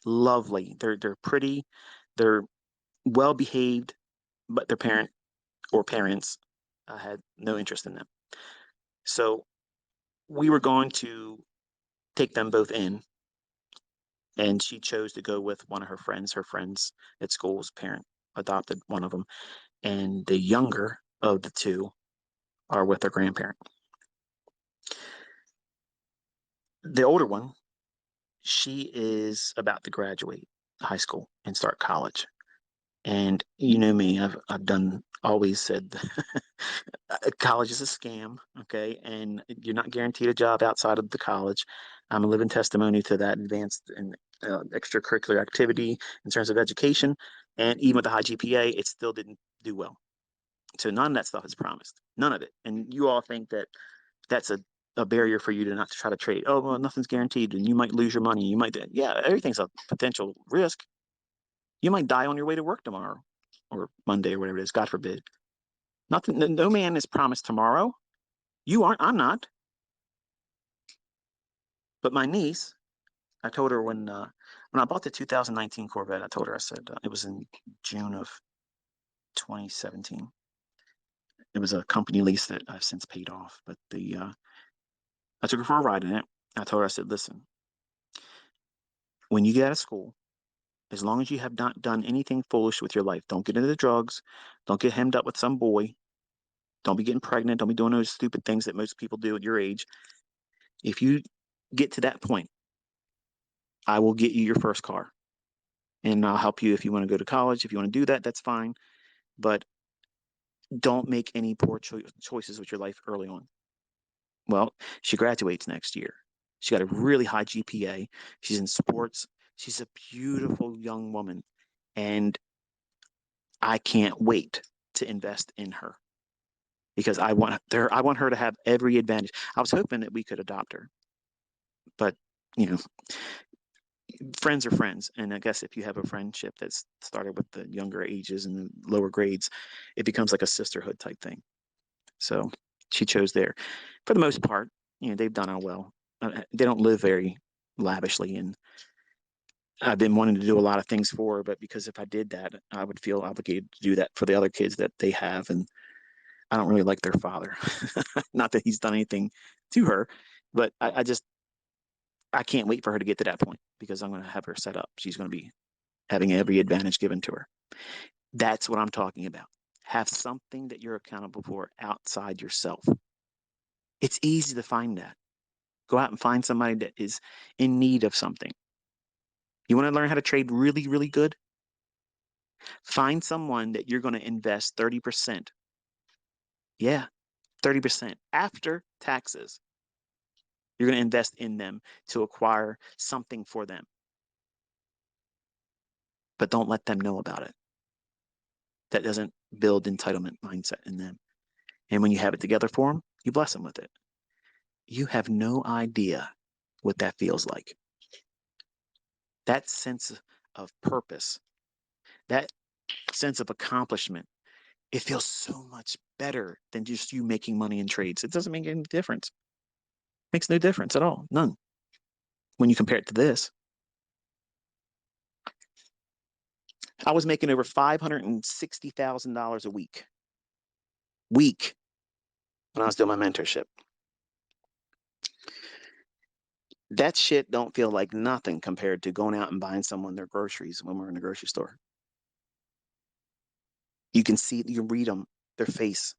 lovely. They're pretty. They're well behaved, but their parent or parents had no interest in them. So we were going to take them both in, and she chose to go with one of her friends. Her friends at school's parent adopted one of them, and the younger of the two are with their grandparent. The older one, she is about to graduate high school and start college. And you know me, I've done always said college is a scam, okay, and you're not guaranteed a job outside of the college. I'm a living testimony to that advanced and extracurricular activity in terms of education, and even with the high GPA, it still didn't do well. So none of that stuff is promised, none of it. And you all think that that's a barrier for you to not to try to trade. Oh, well, nothing's guaranteed, and you might lose your money. You might, yeah, everything's a potential risk. You might die on your way to work tomorrow or Monday or whatever it is, God forbid. Nothing, no man is promised tomorrow. You aren't, I'm not. But my niece, I told her when I bought the 2019 Corvette, I told her, I said, it was in June of 2017. It was a company lease that I've since paid off, but I took her for a ride in it. I told her, I said, listen, when you get out of school, as long as you have not done anything foolish with your life, don't get into the drugs, don't get hemmed up with some boy, don't be getting pregnant, don't be doing those stupid things that most people do at your age. If you get to that point, I will get you your first car, and I'll help you if you want to go to college. If you want to do that, that's fine. But don't make any poor choices with your life early on. Well, she graduates next year. She got a really high GPA. She's in sports. She's a beautiful young woman. And I can't wait to invest in her because I want her to have every advantage. I was hoping that we could adopt her, but you know, friends are friends. And I guess if you have a friendship that's started with the younger ages and the lower grades, it becomes like a sisterhood type thing. So she chose there. For the most part, they've done all well. They don't live very lavishly, and I've been wanting to do a lot of things for her, but because if I did that, I would feel obligated to do that for the other kids that they have, and I don't really like their father. Not that he's done anything to her, but I can't wait for her to get to that point because I'm going to have her set up. She's going to be having every advantage given to her. That's what I'm talking about. Have something that you're accountable for outside yourself. It's easy to find that. Go out and find somebody that is in need of something. You want to learn how to trade really, really good? Find someone that you're going to invest 30%. Yeah, 30% after taxes. You're going to invest in them to acquire something for them. But don't let them know about it. That doesn't build entitlement mindset in them. And when you have it together for them, you bless them with it. You have no idea what that feels like. That sense of purpose, that sense of accomplishment, it feels so much better than just you making money in trades. It doesn't make any difference. It makes no difference at all. None. When you compare it to this. I was making over $560,000 a week when I was doing my mentorship. That shit don't feel like nothing compared to going out and buying someone their groceries when we're in the grocery store. You can see, you read them, their face.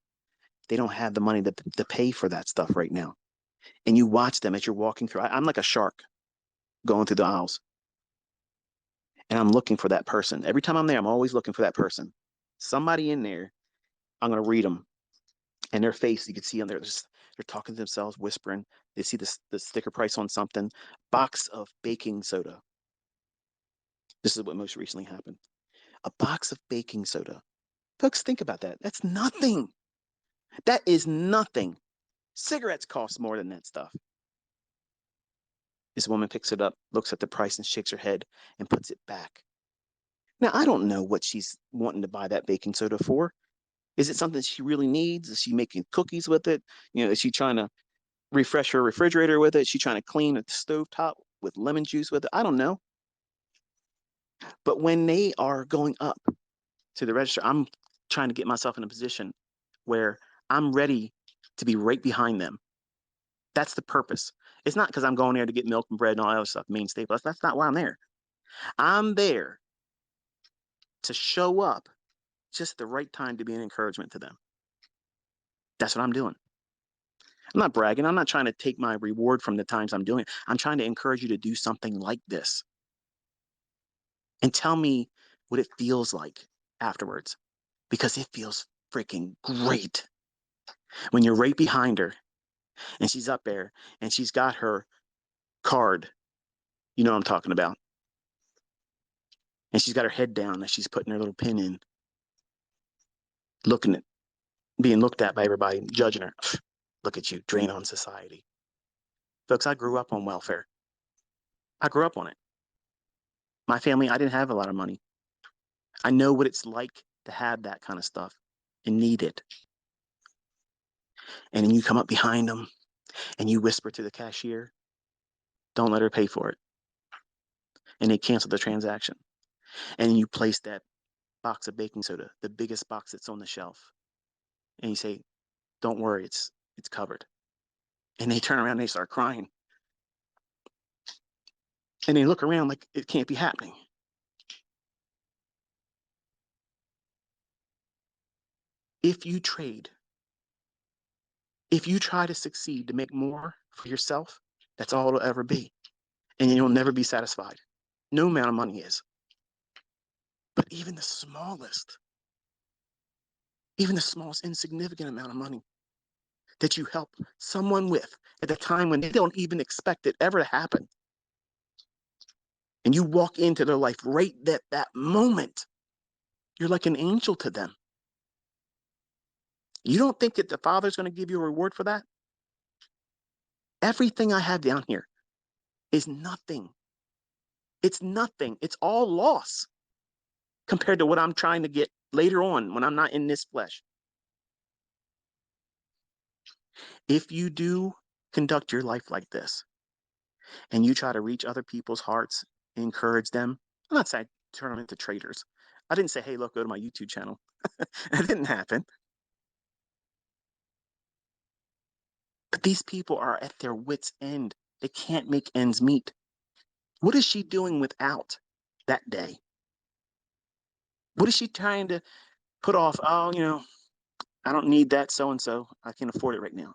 They don't have the money to pay for that stuff right now. And you watch them as you're walking through. I'm like a shark going through the aisles. And I'm looking for that person. Every time I'm there, I'm always looking for that person. Somebody in there, I'm going to read them. And their face, you can see on there, they're talking to themselves, whispering. They see the sticker price on something. Box of baking soda. This is what most recently happened. A box of baking soda. Folks, think about that. That's nothing. That is nothing. Cigarettes cost more than that stuff. This woman picks it up, looks at the price and shakes her head and puts it back. Now, I don't know what she's wanting to buy that baking soda for. Is it something she really needs? Is she making cookies with it? Is she trying to refresh her refrigerator with it? Is she trying to clean a stovetop with lemon juice with it? I don't know. But when they are going up to the register, I'm trying to get myself in a position where I'm ready to be right behind them. That's the purpose. It's not because I'm going there to get milk and bread and all that other stuff, main staple. That's not why I'm there. I'm there to show up just the right time to be an encouragement to them. That's what I'm doing. I'm not bragging. I'm not trying to take my reward from the times I'm doing it. I'm trying to encourage you to do something like this. And tell me what it feels like afterwards. Because it feels freaking great. When you're right behind her and she's up there and she's got her card. You know what I'm talking about. And she's got her head down and she's putting her little pin in. Being looked at by everybody, judging her. Look at you, drain on society. Folks, I grew up on welfare. I grew up on it. My family, I didn't have a lot of money. I know what it's like to have that kind of stuff and need it. And then you come up behind them and you whisper to the cashier, don't let her pay for it. And they cancel the transaction. And then you place that box of baking soda, the biggest box that's on the shelf. And you say, don't worry, it's covered. And they turn around and they start crying. And they look around like it can't be happening. If you trade, if you try to succeed to make more for yourself, that's all it'll ever be. And you'll never be satisfied. No amount of money is. But even the smallest insignificant amount of money that you help someone with at a time when they don't even expect it ever to happen. And you walk into their life right at that moment, you're like an angel to them. You don't think that the Father's going to give you a reward for that? Everything I have down here is nothing. It's nothing. It's all loss compared to what I'm trying to get later on when I'm not in this flesh. If you do conduct your life like this and you try to reach other people's hearts, encourage them, I'm not saying turn them into traders. I didn't say, hey, look, go to my YouTube channel. That didn't happen. But these people are at their wits' end. They can't make ends meet. What is she doing without that day? What is she trying to put off? Oh, I don't need that so-and-so. I can afford it right now.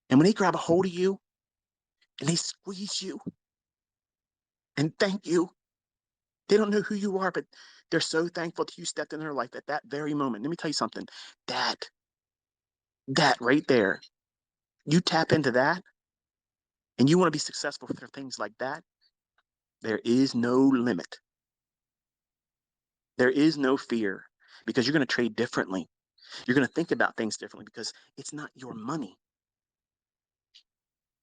And when they grab a hold of you and they squeeze you and thank you, they don't know who you are, but they're so thankful that you stepped in their life at that very moment. Let me tell you something. That right there, you tap into that and you want to be successful for things like that, there is no limit. There is no fear because you're going to trade differently. You're going to think about things differently because it's not your money.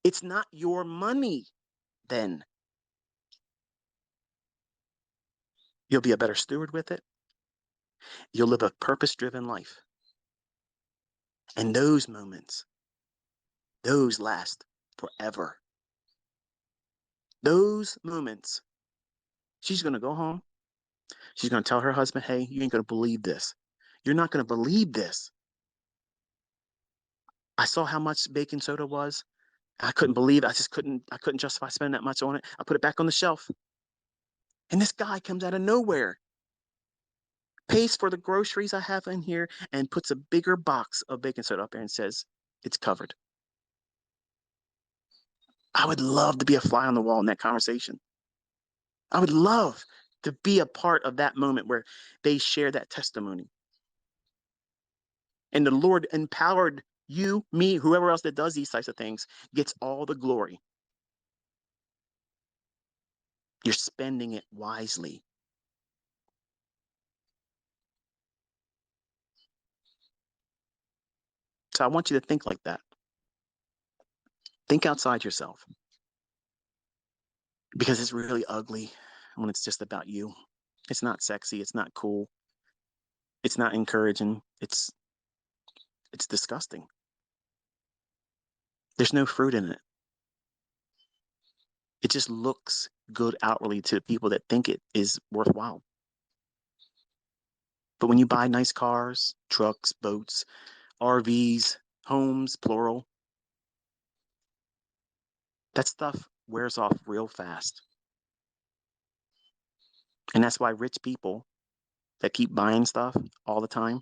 It's not your money then. You'll be a better steward with it. You'll live a purpose-driven life. And those moments, those last forever. Those moments, she's going to go home. She's going to tell her husband, hey, you ain't going to believe this. You're not going to believe this. I saw how much baking soda was. I couldn't believe it. I couldn't justify spending that much on it. I put it back on the shelf. And this guy comes out of nowhere, pays for the groceries I have in here, and puts a bigger box of baking soda up there and says, it's covered. I would love to be a fly on the wall in that conversation. I would love to be a part of that moment where they share that testimony. And the Lord empowered you, me, whoever else that does these types of things gets all the glory. You're spending it wisely. So I want you to think like that. Think outside yourself. Because it's really ugly when it's just about you. It's not sexy. It's not cool. It's not encouraging. It's disgusting. There's no fruit in it. It just looks good outwardly to people that think it is worthwhile. But when you buy nice cars, trucks, boats, RVs, homes, plural, that stuff wears off real fast. And that's why rich people that keep buying stuff all the time,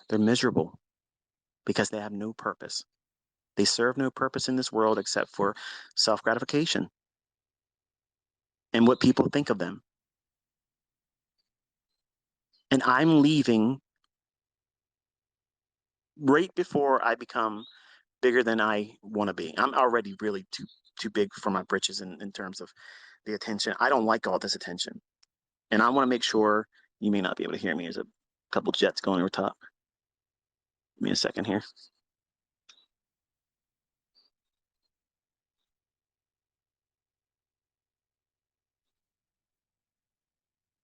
they're miserable because they have no purpose. They serve no purpose in this world except for self-gratification and what people think of them. And I'm leaving right before I become bigger than I want to be. I'm already really too big for my britches in terms of the attention. I don't like all this attention. And I want to make sure, you may not be able to hear me. There's a couple jets going over top. Give me a second here.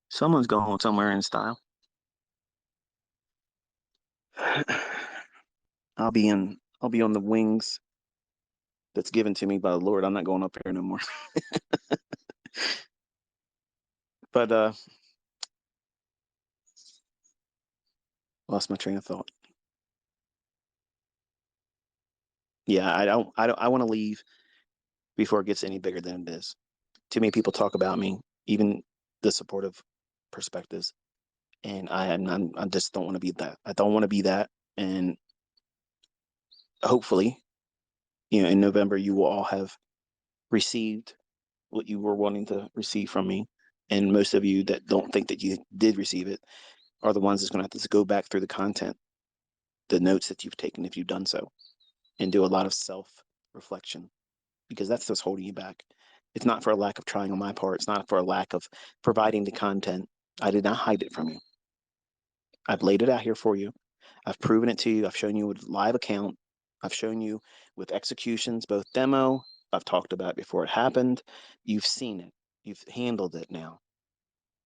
Someone's going somewhere in style. I'll be on the wings that's given to me by the Lord. I'm not going up here no more. But lost my train of thought. Yeah, I want to leave before it gets any bigger than it is. Too many people talk about me, even the supportive perspectives, and I just don't want to be that. I don't want to be that. And hopefully, in November, you will all have received what you were wanting to receive from me. And most of you that don't think that you did receive it are the ones that's going to have to go back through the content, the notes that you've taken if you've done so, and do a lot of self-reflection, because that's what's holding you back. It's not for a lack of trying on my part. It's not for a lack of providing the content. I did not hide it from you. I've laid it out here for you. I've proven it to you. I've shown you with live account. I've shown you with executions, both demo. I've talked about it before it happened. You've seen it. You've handled it now.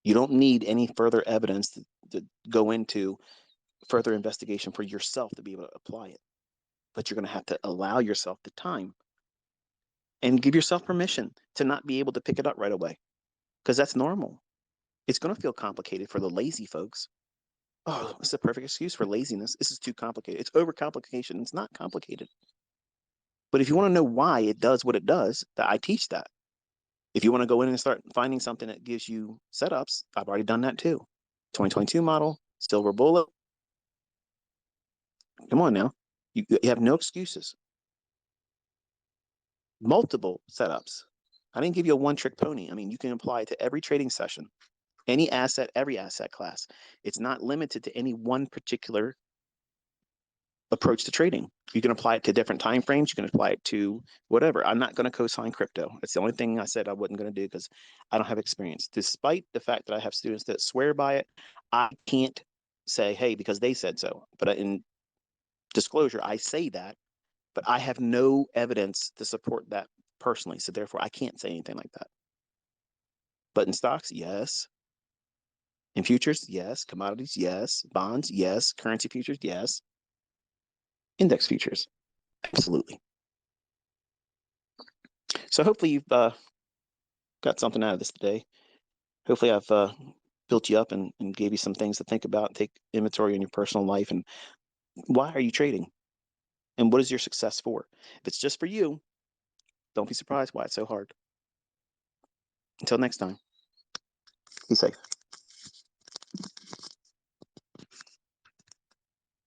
You don't need any further evidence to go into further investigation for yourself to be able to apply it. But you're going to have to allow yourself the time and give yourself permission to not be able to pick it up right away, because that's normal. It's going to feel complicated for the lazy folks. Oh, it's a perfect excuse for laziness. This is too complicated. It's overcomplication. It's not complicated. But if you want to know why it does what it does, I teach that. If you want to go in and start finding something that gives you setups, I've already done that too. 2022 model, silver bullet. Come on now. You have no excuses. Multiple setups. I didn't give you a one-trick pony. I mean, you can apply it to every trading session, any asset, every asset class. It's not limited to any one particular approach to trading. You can apply it to different time frames. You can apply it to whatever. I'm not going to co-sign crypto. It's the only thing I said I wasn't going to do because I don't have experience. Despite the fact that I have students that swear by it, I can't say, hey, because they said so. But in disclosure, I say that, but I have no evidence to support that personally. So therefore, I can't say anything like that. But in stocks, yes. In futures, yes. Commodities, yes. Bonds, yes. Currency futures, yes. Index futures, absolutely. So hopefully you've got something out of this today. Hopefully I've built you up and gave you some things to think about, take inventory in your personal life, and why are you trading? And what is your success for? If it's just for you, don't be surprised why it's so hard. Until next time, be safe.